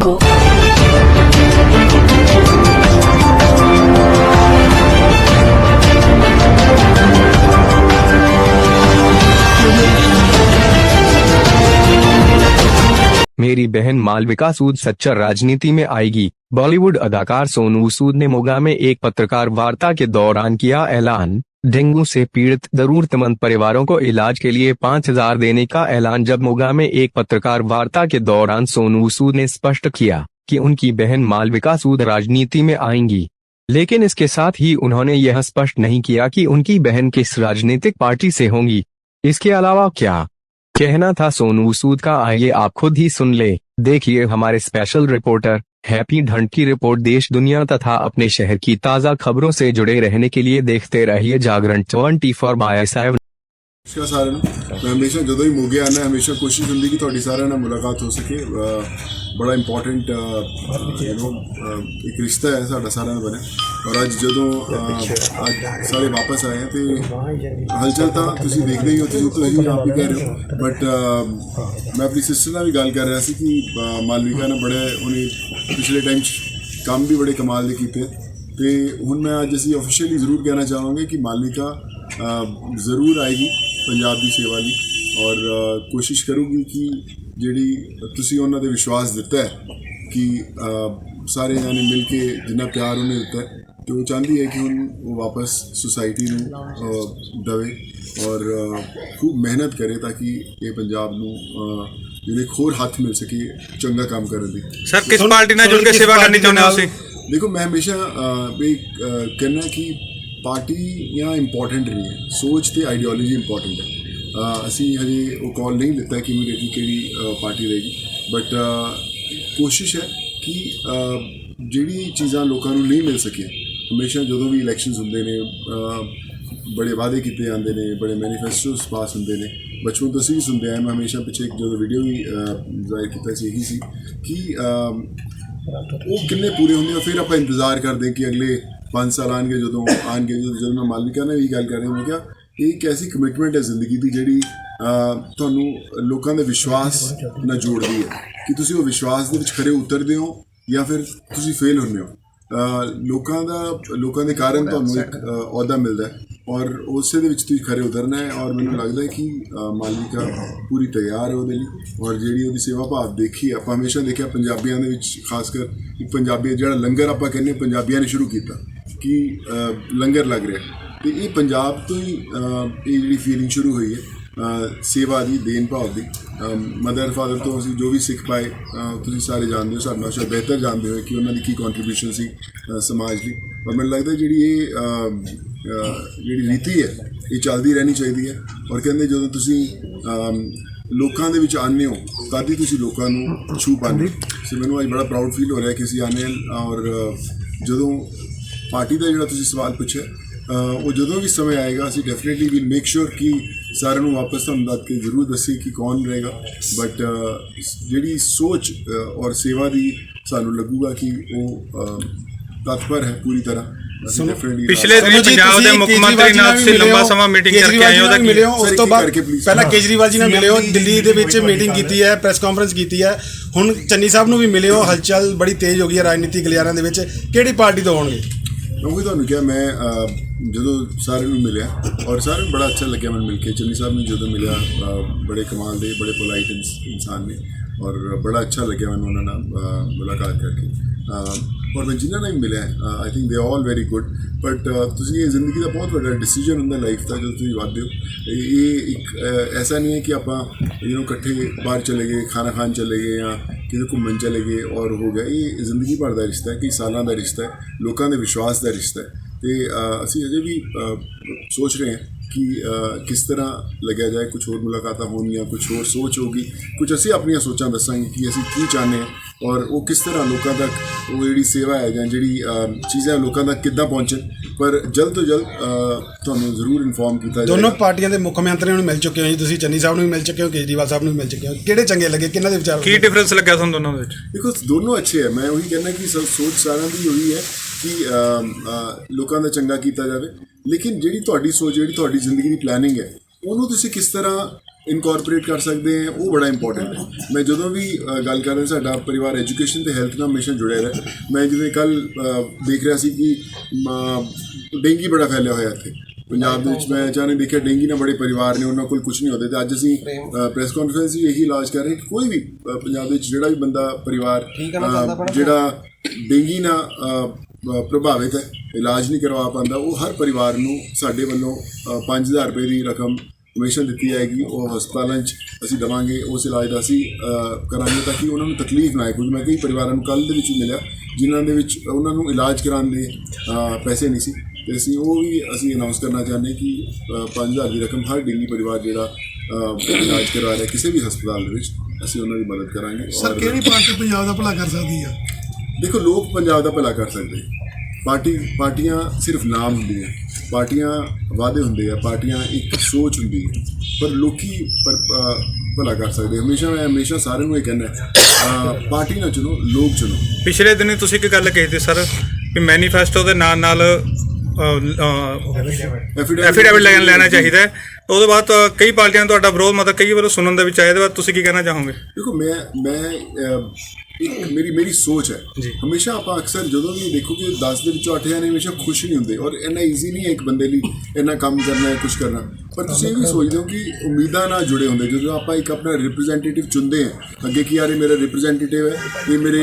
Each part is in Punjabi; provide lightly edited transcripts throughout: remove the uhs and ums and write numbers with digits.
को मेरी बहन मालविका सूद सच्चर राजनीति में आएगी। बॉलीवुड अदाकार सोनू सूद ने मोगा में एक पत्रकार वार्ता के दौरान किया ऐलान। डेंगू से पीड़ित जरूरतमंद परिवारों को इलाज के लिए 5,000 देने का ऐलान। जब मोगा में एक पत्रकार वार्ता के दौरान सोनू सूद ने स्पष्ट किया कि उनकी बहन मालविका सूद राजनीति में आएंगी, लेकिन इसके साथ ही उन्होंने यह स्पष्ट नहीं किया कि उनकी बहन किस राजनीतिक पार्टी से होंगी। इसके अलावा क्या कहना था सोनू सूद का, आइए आप खुद ही सुन ले। देखिए हमारे स्पेशल रिपोर्टर हैप्पी ढंड की रिपोर्ट। देश दुनिया तथा अपने शहर की ताज़ा खबरों से जुड़े रहने के लिए देखते रहिए जागरण 24/7। नमस्कार साਰਿਆਂ ਨੂੰ। मैं हमेशा ਜਦੋਂ ही मोगे आना हमेशा कोशिश होंगी कि ਤੁਹਾਡੀ ਸਾਰਿਆਂ ਨਾਲ मुलाकात हो सके। बड़ा इंपॉर्टेंट एक रिश्ता है साਡਾ ਸਾਰਿਆਂ ਦਾ ਬਣਿਆ। और ਅੱਜ ਜਦੋਂ ਅੱਜ ਸਾਰੇ ਵਾਪਸ ਆਏ ਤੇ ਹਲਚਲ ਤਾਂ ਤੁਸੀਂ ਦੇਖਦੇ ਹੀ ਹੋ, ਤੁਸੀਂ ਆਪ ਹੀ ਕਹਿ ਰਹੇ ਹੋ। ਬਟ ਮੈਂ ਆਪਣੀ ਸਿਸਟਰ ਨਾਲ ਵੀ ਗੱਲ ਕਰ ਰਿਹਾ ਸੀ ਕਿ ਮਾਲਵਿਕਾ ਨੇ ਬੜੇ ਉਹਨੇ ਪਿਛਲੇ ਟਾਈਮ 'ਚ ਕੰਮ ਵੀ ਬੜੇ ਕਮਾਲ ਦੇ ਕੀਤੇ ਤੇ ਹੁਣ ਮੈਂ ਅੱਜ ਅਸੀਂ ਆਫੀਸ਼ੀਅਲੀ ਜ਼ਰੂਰ ਕਹਿਣਾ ਚਾਹਾਂਗੇ ਕਿ ਮਾਲਵਿਕਾ ਜ਼ਰੂਰ ਆਏਗੀ ਪੰਜਾਬ ਦੀ ਸੇਵਾ ਲਈ ਔਰ ਕੋਸ਼ਿਸ਼ ਕਰੂਗੀ ਕਿ ਜਿਹੜੀ ਤੁਸੀਂ ਉਹਨਾਂ ਦੇ ਵਿਸ਼ਵਾਸ ਦਿੱਤਾ ਹੈ ਕਿ ਸਾਰੇ ਜਾਣੇ ਮਿਲ ਕੇ ਜਿੰਨਾ ਪਿਆਰ ਉਹਨੇ ਦਿੱਤਾ ਹੈ ਤੇ ਉਹ ਚਾਹੁੰਦੀ ਹੈ ਕਿ ਹੁਣ ਉਹ ਵਾਪਸ ਸੁਸਾਇਟੀ ਨੂੰ ਦੇਵੇ ਔਰ खूब मेहनत करे ताकि ये पंजाब ਨੂੰ ਜਿਹੜੇ ਹੋਰ ਹੱਥ ਮਿਲ ਸਕੇ ਚੰਗਾ ਕੰਮ ਕਰਨ ਦੀ। सर किस पार्टी ने जुड़ के सेवा करनी चाहते हो? देखो मैं हमेशा कहना कि पार्टियां इंपॉर्टेंट नहीं है, सोच तो आइडियोलॉजी इंपॉर्टेंट है। असी हजे वो कॉल नहीं दिता कि इमीडिएटली कि पार्टी रहेगी, बट कोशिश है कि जिहड़ी चीज़ां लोगों को नहीं मिल सकियां, हमेशा जो भी इलैक्शंस होंदे ने बड़े वादे किए जाते हैं, बड़े मैनीफेस्टोस पास होंदे ने, बचपन तो असीं भी सुनते आए। मैं हमेशा पिछले एक जो वीडियो भी जाहिर किया यही सी कि वो किन्ने पूरे होंगे और फिर आप इंतजार करते हैं कि अगले 5 साल आएंगे जो मैं मालविका ने भी गल कर रहा मैं क्या एक ऐसी कमिटमेंट है जिंदगी की जी ਤੁਹਾਨੂੰ ਲੋਕਾਂ ਦੇ ਵਿਸ਼ਵਾਸ ਨਾਲ ਜੋੜਦੀ ਹੈ ਕਿ ਤੁਸੀਂ ਉਹ ਵਿਸ਼ਵਾਸ ਦੇ ਵਿੱਚ ਖਰੇ ਉਤਰਦੇ ਹੋ ਜਾਂ ਫਿਰ ਤੁਸੀਂ ਫੇਲ ਹੁੰਦੇ ਹੋ। ਲੋਕਾਂ ਦੇ ਕਾਰਨ ਤੁਹਾਨੂੰ ਇੱਕ ਅਹੁਦਾ ਮਿਲਦਾ ਹੈ ਔਰ ਉਸੇ ਦੇ ਵਿੱਚ ਤੁਸੀਂ ਖਰੇ ਉਤਰਨਾ ਹੈ ਔਰ ਮੈਨੂੰ ਲੱਗਦਾ ਹੈ ਕਿ ਮਾਲਵਿਕਾ ਪੂਰੀ ਤਿਆਰ ਹੈ ਉਹਦੇ ਲਈ। ਔਰ ਜਿਹੜੀ ਉਹਦੀ ਸੇਵਾ ਭਾਵ ਦੇਖੀ ਆਪਾਂ ਹਮੇਸ਼ਾ ਦੇਖਿਆ ਪੰਜਾਬੀਆਂ ਦੇ ਵਿੱਚ, ਖਾਸ ਕਰ ਇੱਕ ਪੰਜਾਬੀ ਜਿਹੜਾ ਲੰਗਰ ਆਪਾਂ ਕਹਿੰਦੇ ਪੰਜਾਬੀਆਂ ਨੇ ਸ਼ੁਰੂ ਕੀਤਾ ਕਿ ਲੰਗਰ ਲੱਗ ਰਿਹਾ ਤੇ ਇਹ ਪੰਜਾਬ ਤੋਂ ਹੀ ਇਹ ਜਿਹੜੀ ਫੀਲਿੰਗ ਸ਼ੁਰੂ ਹੋਈ ਹੈ ਸੇਵਾ ਦੀ, ਦੇਣ ਭਾਵ ਦੀ। ਮਦਰ ਫਾਦਰ ਤੋਂ ਅਸੀਂ ਜੋ ਵੀ ਸਿੱਖ ਪਾਏ ਤੁਸੀਂ ਸਾਰੇ ਜਾਣਦੇ ਹੋ, ਸਾਡੇ ਨਾਲ ਸ਼ਾਇਦ ਬਿਹਤਰ ਜਾਣਦੇ ਹੋ ਕਿ ਉਹਨਾਂ ਦੀ ਕੀ ਕੰਟਰੀਬਿਊਸ਼ਨ ਸੀ ਸਮਾਜ ਲਈ। ਔਰ ਮੈਨੂੰ ਲੱਗਦਾ ਜਿਹੜੀ ਰੀਤੀ ਹੈ ਇਹ ਚੱਲਦੀ ਰਹਿਣੀ ਚਾਹੀਦੀ ਹੈ। ਔਰ ਕਹਿੰਦੇ ਜਦੋਂ ਤੁਸੀਂ ਲੋਕਾਂ ਦੇ ਵਿੱਚ ਆਉਂਦੇ ਹੋ ਤਦ ਹੀ ਤੁਸੀਂ ਲੋਕਾਂ ਨੂੰ ਛੂਹ ਪਾਉਂਦੇ। ਸੋ ਮੈਨੂੰ ਅੱਜ ਬੜਾ ਪ੍ਰਾਊਡ ਫੀਲ ਹੋ ਰਿਹਾ ਕਿ ਅਸੀਂ ਆਉਂਦੇ ਹਾਂ। ਔਰ ਜਦੋਂ ਪਾਰਟੀ ਦਾ ਜਿਹੜਾ ਤੁਸੀਂ ਸਵਾਲ ਪੁੱਛਿਆ ਉਹ ਜਦੋਂ ਵੀ समय आएगा ਅਸੀਂ ਡੈਫੀਨੇਟਲੀ ਵਿਲ ਮੇਕ ਸ਼ੋਰ ਕਿ ਸਾਰਿਆਂ ਨੂੰ ਵਾਪਸ ਤੁਹਾਨੂੰ ਦੱਸ ਕੇ ਜ਼ਰੂਰ ਦੱਸੀ ਕਿ ਕੌਣ ਰਹੇਗਾ। ਬਟ ਜਿਹੜੀ ਸੋਚ ਔਰ ਸੇਵਾ ਦੀ ਸਾਨੂੰ ਲੱਗੂਗਾ ਕਿ ਉਹ ਤਤਪਰ ਹੈ ਪੂਰੀ ਤਰ੍ਹਾਂ। पिछले दिन पंजाब के मुख्यमंत्री ਨਾਲ ਤੁਸੀਂ ਲੰਬਾ ਸਮਾਂ ਮੀਟਿੰਗ ਕਰਕੇ ਆਏ ਹੋ ਤਾਂ ਮਿਲੇ ਹੋ? ਉਸ ਤੋਂ ਬਾਅਦ ਪਹਿਲਾਂ ਕੇਜਰੀਵਾਲ ਜੀ ਨਾਲ ਮਿਲੇ ਹੋ, ਦਿੱਲੀ ਦੇ ਵਿੱਚ ਮੀਟਿੰਗ ਕੀਤੀ ਹੈ, ਪ੍ਰੈਸ ਕਾਨਫਰੰਸ ਕੀਤੀ ਹੈ, ਹੁਣ ਚੰਨੀ ਸਾਹਿਬ ਨੂੰ ਵੀ ਮਿਲੇ ਹੋ। ਹਲਚਲ ਬੜੀ ਤੇਜ਼ ਹੋ ਗਈ ਹੈ ਰਾਜਨੀਤੀ ਗਲਿਆਰਿਆਂ ਦੇ ਵਿੱਚ, ਕਿਹੜੀ ਪਾਰਟੀ ਤੋਂ ਹੋਣਗੇ? क्योंकि ਤੁਹਾਨੂੰ ਕਿਹਾ ਮੈਂ ਜਦੋਂ ਸਾਰਿਆਂ ਨੂੰ ਮਿਲਿਆ ਔਰ ਸਾਰਿਆਂ ਨੂੰ ਬੜਾ ਅੱਛਾ ਲੱਗਿਆ ਮੈਨੂੰ ਮਿਲ ਕੇ। ਚੰਨੀ ਸਾਹਿਬ ਨੂੰ ਜਦੋਂ ਮਿਲਿਆ ਬੜੇ ਕਮਾਲ ਦੇ, ਬੜੇ ਪੋਲਾਈਟ ਇਨਸਾਨ ਨੇ ਔਰ ਬੜਾ ਅੱਛਾ ਲੱਗਿਆ ਮੈਨੂੰ ਉਹਨਾਂ ਨਾਲ ਮੁਲਾਕਾਤ ਕਰਕੇ। ਔਰ ਮੈਂ ਜਿਨ੍ਹਾਂ ਨਾਲ ਵੀ ਮਿਲਿਆ ਆਈ ਥਿੰਕ ਦੇ ਆਲ ਵੈਰੀ ਗੁੱਡ। ਬਟ ਤੁਸੀਂ ਇਹ ਜ਼ਿੰਦਗੀ ਦਾ ਬਹੁਤ ਵੱਡਾ ਡਿਸੀਜਨ ਹੁੰਦਾ ਲਾਈਫ ਦਾ ਜਦੋਂ ਤੁਸੀਂ ਵੱਧਦੇ ਹੋ। ਇਹ ਇੱਕ ਐਸਾ ਨਹੀਂ ਹੈ ਕਿ ਆਪਾਂ ਇਕੱਠੇ ਬਾਹਰ ਚਲੇ ਗਏ, ਖਾਣਾ ਖਾਣ ਚਲੇ ਗਏ ਜਾਂ ਕਿਤੇ ਘੁੰਮਣ ਚਲੇ ਗਏ ਔਰ ਹੋ ਗਿਆ। ਇਹ ਜ਼ਿੰਦਗੀ ਭਰ ਦਾ ਰਿਸ਼ਤਾ ਹੈ, ਕਈ ਸਾਲਾਂ ਦਾ ਰਿਸ਼ਤਾ ਹੈ, ਲੋਕਾਂ ਦੇ ਵਿਸ਼ਵਾਸ ਦਾ ਰਿਸ਼ਤਾ ਹੈ। ਤੇ ਅਸੀਂ ਅਜੇ ਵੀ ਸੋਚ ਰਹੇ ਹਾਂ कि किस तरह लग्या जाए, कुछ होर मुलाकात होनियां, कुछ होर सोच होगी, कुछ असी अपन सोचा दसांगे कि असी की चाहते हैं और वो किस तरह लोगों तक वो जी सेवा है ਜਾਂ ਜਿਹੜੀ चीज़ां लोगों तक किद्दां पहुँचन। पर जल्द तो जल्द ਤੁਹਾਨੂੰ ਜ਼ਰੂਰ ਇਨਫੋਰਮ ਕੀਤਾ ਜਾਏਗਾ। ਦੋਨੋਂ ਪਾਰਟੀਆਂ ਦੇ ਮੁੱਖ ਮੰਤਰੀਆਂ ਨੂੰ ਮਿਲ ਚੁੱਕੇ ਹੋ ਜੀ ਤੁਸੀਂ, ਚੰਨੀ ਸਾਹਿਬ ਨੂੰ ਵੀ ਮਿਲ ਚੁੱਕੇ ਹੋ, ਕੇਜਰੀਵਾਲ ਸਾਹਿਬ ਨੂੰ ਵੀ ਮਿਲ ਚੁੱਕੇ ਹੋ, ਕਿਹੜੇ ਚੰਗੇ ਲੱਗੇ, ਕਿਹਨਾਂ ਦੇ ਵਿਚਾਰ ਕੀ ਡਿਫਰੈਂਸ ਲੱਗਿਆ ਤੁਹਾਨੂੰ ਦੋਨਾਂ ਦੇ ਵਿੱਚ? ਦੇਖੋ ਦੋਨੋਂ ਅੱਛੇ ਹੈ। ਮੈਂ ਉਹੀ ਕਹਿੰਦਾ ਕਿ ਸੋਚ ਸਾਰਿਆਂ ਦੀ ਉਹੀ ਹੈ ਕਿ ਲੋਕਾਂ ਦਾ ਚੰਗਾ ਕੀਤਾ ਜਾਵੇ, ਲੇਕਿਨ ਜਿਹੜੀ ਤੁਹਾਡੀ ਸੋਚ, ਜਿਹੜੀ ਤੁਹਾਡੀ ਜ਼ਿੰਦਗੀ ਦੀ ਪਲੈਨਿੰਗ ਹੈ ਉਹਨੂੰ ਤੁਸੀਂ ਕਿਸ ਤਰ੍ਹਾਂ ਇਨਕੋਰਪੋਰੇਟ ਕਰ ਸਕਦੇ ਹਾਂ, ਉਹ ਬੜਾ ਇੰਪੋਰਟੈਂਟ ਹੈ। ਮੈਂ ਜਦੋਂ ਵੀ ਗੱਲ ਕਰ ਰਿਹਾ, ਸਾਡਾ ਪਰਿਵਾਰ ਐਜੂਕੇਸ਼ਨ ਤੇ ਹੈਲਥ ਨਾਲ ਹਮੇਸ਼ਾ ਜੁੜਿਆ ਰਿਹਾ। ਮੈਂ ਜਿਵੇਂ ਕੱਲ ਦੇਖ ਰਿਹਾ ਸੀ ਕਿ ਡੇਂਗੀ ਬੜਾ ਫੈਲਿਆ ਹੋਇਆ ਇੱਥੇ ਪੰਜਾਬ ਦੇ ਵਿੱਚ। ਮੈਂ ਅਚਾਨਕ ਦੇਖਿਆ ਡੇਂਗੀ ਨਾਲ ਬੜੇ ਪਰਿਵਾਰ ਨੇ, ਉਹਨਾਂ ਕੋਲ ਕੁਝ ਨਹੀਂ ਹੁੰਦੇ। ਤੇ ਅੱਜ ਅਸੀਂ ਪ੍ਰੈਸ ਕਾਨਫਰੰਸ ਵੀ ਇਹੀ ਇਲਾਜ ਕਰ ਰਹੇ ਕਿ ਕੋਈ ਵੀ ਪੰਜਾਬ ਦੇ ਵਿੱਚ ਜਿਹੜਾ ਵੀ ਬੰਦਾ ਪਰਿਵਾਰ ਜਿਹੜਾ ਡੇਂਗੀ ਨਾਲ ਪ੍ਰਭਾਵਿਤ ਹੈ, ਇਲਾਜ ਨਹੀਂ ਕਰਵਾ ਪਾਉਂਦਾ, ਉਹ ਹਰ ਪਰਿਵਾਰ ਨੂੰ ਸਾਡੇ ਵੱਲੋਂ 5000 ਰੁਪਏ ਦੀ ਰਕਮ ਹਮੇਸ਼ਾ ਦਿੱਤੀ ਜਾਏਗੀ। ਉਹ ਹਸਪਤਾਲਾਂ 'ਚ ਅਸੀਂ ਦੇਵਾਂਗੇ, ਉਸ ਇਲਾਜ ਦਾ ਅਸੀਂ ਕਰਾਂਗੇ ਤਾਂ ਕਿ ਉਹਨਾਂ ਨੂੰ ਤਕਲੀਫ ਨਾ ਆਏ। ਕਿਉਂਕਿ ਮੈਂ ਕਈ ਪਰਿਵਾਰਾਂ ਨੂੰ ਕੱਲ੍ਹ ਦੇ ਵਿੱਚ ਮਿਲਿਆ ਜਿਨ੍ਹਾਂ ਦੇ ਵਿੱਚ ਉਹਨਾਂ ਨੂੰ ਇਲਾਜ ਕਰਾਉਣ ਦੇ ਪੈਸੇ ਨਹੀਂ ਸੀ, ਤੇ ਅਸੀਂ ਉਹ ਵੀ ਅਸੀਂ ਅਨਾਉਂਸ ਕਰਨਾ ਚਾਹੁੰਦੇ ਕਿ 5000 ਦੀ ਰਕਮ ਹਰ ਡੇਂਗੀ ਪਰਿਵਾਰ ਜਿਹੜਾ ਇਲਾਜ ਕਰਵਾ ਰਿਹਾ ਕਿਸੇ ਵੀ ਹਸਪਤਾਲ ਦੇ ਵਿੱਚ, ਅਸੀਂ ਉਹਨਾਂ ਦੀ ਮਦਦ ਕਰਾਂਗੇ। ਸਰ ਕਿਹੜੀ ਪਾਰਟੀ ਪੰਜਾਬ ਦਾ ਭਲਾ ਕਰ ਸਕਦੀ ਹੈ? ਦੇਖੋ, ਲੋਕ ਪੰਜਾਬ ਦਾ ਭਲਾ ਕਰ ਸਕਦੇ। ਪਾਰਟੀਆਂ ਸਿਰਫ ਨਾਮ ਹੁੰਦੀਆਂ, ਪਾਰਟੀਆਂ ਵਾਅਦੇ ਹੁੰਦੇ ਆ, ਪਾਰਟੀਆਂ ਇੱਕ ਸੋਚ ਹੁੰਦੀ ਹੈ, ਪਰ ਲੋਕੀ ਭਲਾ ਕਰ ਸਕਦੇ। ਮੈਂ ਹਮੇਸ਼ਾ ਸਾਰਿਆਂ ਨੂੰ ਇਹ ਕਹਿੰਦਾ, ਪਾਰਟੀ ਨਾ ਚੁਣੋ, ਲੋਕ ਚੁਣੋ। ਪਿਛਲੇ ਦਿਨੀ ਤੁਸੀਂ ਇੱਕ ਗੱਲ ਕਹੀ ਸੀ ਸਰ ਕਿ ਮੈਨੀਫੈਸਟੋ ਦੇ ਨਾਲ ਐਫੀਡੇਵਿਟ ਲੈਣਾ ਚਾਹੀਦਾ ਹੈ। ਉਹਦੇ ਬਾਅਦ ਕਈ ਪਾਰਟੀਆਂ ਨੇ ਤੁਹਾਡਾ ਵਿਰੋਧ ਮਤਲਬ ਕਈ ਵਾਰ ਸੁਣਨ ਦੇ ਵਿੱਚ ਆਏ। ਇਹਦੇ ਬਾਅਦ ਤੁਸੀਂ ਕੀ ਕਹਿਣਾ ਚਾਹੋਗੇ? ਦੇਖੋ, ਮੈਂ ਇੱਕ ਮੇਰੀ ਸੋਚ ਹੈ, ਹਮੇਸ਼ਾ ਆਪਾਂ ਅਕਸਰ ਜਦੋਂ ਵੀ ਦੇਖੋ ਕਿ 10 ਦੇ ਵਿੱਚੋਂ 8 ਜਾਣੇ ਹਮੇਸ਼ਾ ਖੁਸ਼ ਨਹੀਂ ਹੁੰਦੇ, ਔਰ ਇੰਨਾ ਈਜ਼ੀ ਨਹੀਂ ਹੈ ਇੱਕ ਬੰਦੇ ਲਈ ਇੰਨਾ ਕੰਮ ਕਰਨਾ ਹੈ, ਕੁਛ ਕਰਨਾ। ਪਰ ਤੁਸੀਂ ਇਹ ਵੀ ਸੋਚਦੇ ਹੋ ਕਿ ਉਮੀਦਾਂ ਨਾਲ ਜੁੜੇ ਹੁੰਦੇ। ਜਦੋਂ ਆਪਾਂ ਇੱਕ ਆਪਣਾ ਰਿਪਰੈਜ਼ੈਂਟੇਟਿਵ ਚੁਣਦੇ ਹਾਂ ਅੱਗੇ ਕਿ ਯਾਰ ਇਹ ਮੇਰਾ ਰਿਪਰੈਜ਼ੈਂਟੇਟਿਵ ਹੈ, ਇਹ ਮੇਰੇ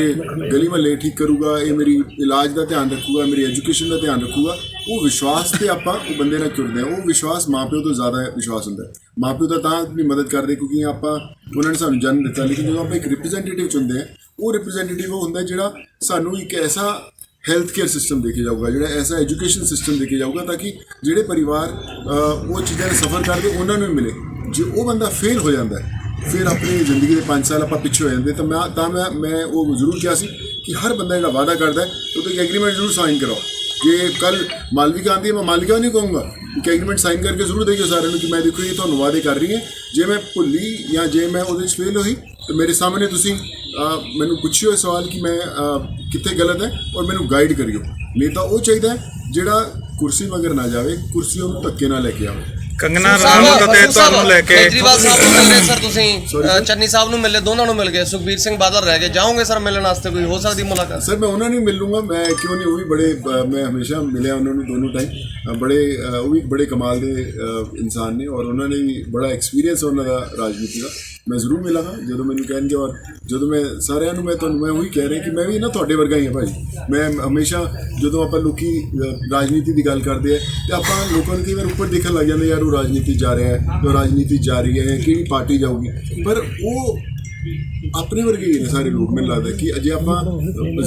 ਗਲੀ ਮਹੱਲੇ ਠੀਕ ਕਰੂਗਾ, ਇਹ ਮੇਰੀ ਇਲਾਜ ਦਾ ਧਿਆਨ ਰੱਖੂਗਾ, ਮੇਰੀ ਐਜੂਕੇਸ਼ਨ ਦਾ ਧਿਆਨ ਰੱਖੂਗਾ, ਉਹ ਵਿਸ਼ਵਾਸ 'ਤੇ ਆਪਾਂ ਉਹ ਬੰਦੇ ਨਾਲ ਜੁੜਦੇ ਹਾਂ। ਉਹ ਵਿਸ਼ਵਾਸ ਮਾਂ ਪਿਓ ਤੋਂ ਜ਼ਿਆਦਾ ਵਿਸ਼ਵਾਸ ਹੁੰਦਾ ਹੈ। ਮਾਂ ਪਿਓ ਤਾਂ ਆਪਣੀ ਮਦਦ ਕਰਦੇ ਕਿਉਂਕਿ ਆਪਾਂ ਉਹਨਾਂ ਨੇ ਸਾਨੂੰ ਜਨਮ ਦਿੱਤਾ, ਲੇਕਿਨ ਜਦੋਂ ਆਪਾਂ ਇੱਕ ਰਿਪਰੈਜ਼ੈਂਟੇਟਿਵ ਚੁਣਦੇ ਹਾਂ, ਉਹ ਰਿਪਰੈਜ਼ੈਂਟੇਟਿਵ ਉਹ ਹੁੰਦਾ ਜਿਹੜਾ ਸਾਨੂੰ ਇੱਕ ਐਸਾ ਹੈਲਥ ਕੇਅਰ ਸਿਸਟਮ ਦੇ ਕੇ ਜਾਊਗਾ, ਜਿਹੜਾ ਐਸਾ ਐਜੂਕੇਸ਼ਨ ਸਿਸਟਮ ਦੇ ਕੇ ਜਾਊਗਾ ਤਾਂ ਕਿ ਜਿਹੜੇ ਪਰਿਵਾਰ ਉਹ ਚੀਜ਼ਾਂ ਦਾ ਸਫ਼ਰ ਕਰਦੇ ਉਹਨਾਂ ਨੂੰ ਮਿਲੇ। ਜੇ ਉਹ ਬੰਦਾ ਫੇਲ ਹੋ ਜਾਂਦਾ ਫਿਰ ਆਪਣੀ ਜ਼ਿੰਦਗੀ ਦੇ 5 ਸਾਲ ਆਪਾਂ ਪਿੱਛੇ ਹੋ ਜਾਂਦੇ। ਤਾਂ ਮੈਂ ਉਹ ਜ਼ਰੂਰ ਕਿਹਾ ਸੀ ਕਿ ਹਰ ਬੰਦਾ ਜਿਹੜਾ ਵਾਅਦਾ ਕਰਦਾ ਹੈ ਉਹਦੇ ਇੱਕ ਐਗਰੀਮੈਂਟ ਜ਼ਰੂਰ ਸਾਈਨ ਕਰਾਓ। ਜੇ ਕੱਲ ਮਾਲਵਿਕਾ ਆਉਂਦੀ ਹੈ, ਮੈਂ ਮਾਲਵਿਕਾ ਨਹੀਂ ਕਹੂੰਗਾ, ਇੱਕ ਐਗਰੀਮੈਂਟ ਸਾਈਨ ਕਰਕੇ ਜ਼ਰੂਰ ਦੇਈਓ ਸਾਰਿਆਂ ਨੂੰ ਕਿ ਮੈਂ ਦੇਖੋ ਇਹ ਤੁਹਾਨੂੰ ਵਾਅਦੇ ਕਰ ਰਹੀ ਹੈ। ਜੇ ਮੈਂ ਭੁੱਲੀ ਜਾਂ ਜੇ ਮੈਂ ਉਹਦੇ 'ਚ ਫੇਲ ਹੋਈ ਤਾਂ ਮੇਰੇ ਸਾਹਮਣੇ ਤੁਸੀਂ ਮੈਨੂੰ ਪੁੱਛਿਓ ਸਵਾਲ ਕਿ ਮੈਂ ਕਿੱਥੇ ਗਲਤ ਹੈ ਔਰ ਮੈਨੂੰ ਗਾਈਡ ਕਰਿਓ। ਨੇਤਾ ਉਹ ਚਾਹੀਦਾ ਜਿਹੜਾ ਕੁਰਸੀ ਮਗਰ ਨਾ ਜਾਵੇ, ਕੁਰਸੀ ਉਹਨੂੰ ਧੱਕੇ ਨਾਲ ਲੈ ਕੇ ਆਵੇ। ਕੰਗਨਾ ਰਣੌਤ ਅਤੇ ਤੁਹਾਨੂੰ ਲੈ ਕੇ ਕੇਜਰੀਵਾਲ ਸਾਹਿਬ ਨੂੰ ਮਿਲ ਗਏ ਸਰ, ਤੁਸੀਂ ਚੰਨੀ ਸਾਹਿਬ ਨੂੰ ਮਿਲੇ, ਦੋਨਾਂ ਨੂੰ ਮਿਲ ਗਏ, ਸੁਖਬੀਰ ਸਿੰਘ ਬਾਦਲ ਰਹਿ ਗਏ, ਜਾਓਗੇ ਸਰ ਮਿਲਣ ਵਾਸਤੇ? ਕੋਈ ਹੋ ਸਕਦੀ ਮੁਲਾਕਾਤ? ਸਰ ਮੈਂ ਉਹਨਾਂ ਨੂੰ ਮਿਲ ਲੂੰਗਾ, ਮੈਂ ਕਿਉਂ ਨਹੀਂ। ਉਹ ਵੀ ਬੜੇ ਮੈਂ ਹਮੇਸ਼ਾ ਮਿਲਿਆ ਉਹਨਾਂ ਨੂੰ ਦੋਨੋਂ ਟਾਈਮ। ਉਹ ਵੀ ਬੜੇ ਕਮਾਲ ਦੇ ਇਨਸਾਨ ਨੇ ਔਰ ਉਹਨਾਂ ਨੇ ਵੀ ਬੜਾ ਐਕਸਪੀਰੀਅੰਸ ਉਹਨਾਂ ਦਾ ਰਾਜਨੀਤੀ ਦਾ। ਮੈਂ ਜ਼ਰੂਰ ਮਿਲਾਂਗਾ ਜਦੋਂ ਮੈਨੂੰ ਕਹਿਣਗੇ। ਔਰ ਜਦੋਂ ਮੈਂ ਸਾਰਿਆਂ ਨੂੰ ਮੈਂ ਉਹੀ ਕਹਿ ਰਿਹਾ ਕਿ ਮੈਂ ਵੀ ਨਾ ਤੁਹਾਡੇ ਵਰਗਾ ਹੀ ਹਾਂ ਭਾਈ। ਮੈਂ ਹਮੇਸ਼ਾ ਜਦੋਂ ਆਪਾਂ ਲੋਕੀ ਰਾਜਨੀਤੀ ਦੀ ਗੱਲ ਕਰਦੇ ਆ ਤੇ ਆਪਾਂ ਲੋਕਾਂ ਨੂੰ ਕਈ ਵਾਰ ਉੱਪਰ ਦੇਖਣ ਲੱਗ ਜਾਂਦੇ, ਯਾਰ ਉਹ ਰਾਜਨੀਤੀ ਜਾ ਰਿਹਾ ਹੈ, ਉਹ ਰਾਜਨੀਤੀ ਜਾ ਰਹੀ ਹੈ, ਕਿਹੜੀ ਪਾਰਟੀ ਜਾਊਗੀ। ਪਰ ਉਹ ਆਪਣੇ ਵਰਗੇ ਹੀ ਨੇ ਸਾਰੇ ਲੋਕ। ਮੈਨੂੰ ਲੱਗਦਾ ਕਿ ਅਜੇ ਆਪਾਂ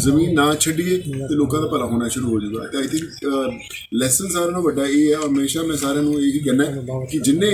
ਜ਼ਮੀਨ ਨਾ ਛੱਡੀਏ ਤੇ ਲੋਕਾਂ ਦਾ ਭਲਾ ਹੋਣਾ ਸ਼ੁਰੂ ਹੋ ਜਾਊਗਾ। ਤੇ ਆਈ ਥਿੰਕ ਲੈਸਨ ਸਾਰਿਆਂ ਨਾਲੋਂ ਵੱਡਾ ਇਹ ਹੈ। ਹਮੇਸ਼ਾ ਮੈਂ ਸਾਰਿਆਂ ਨੂੰ ਇਹੀ ਕਹਿਣਾ ਕਿ ਜਿੰਨੇ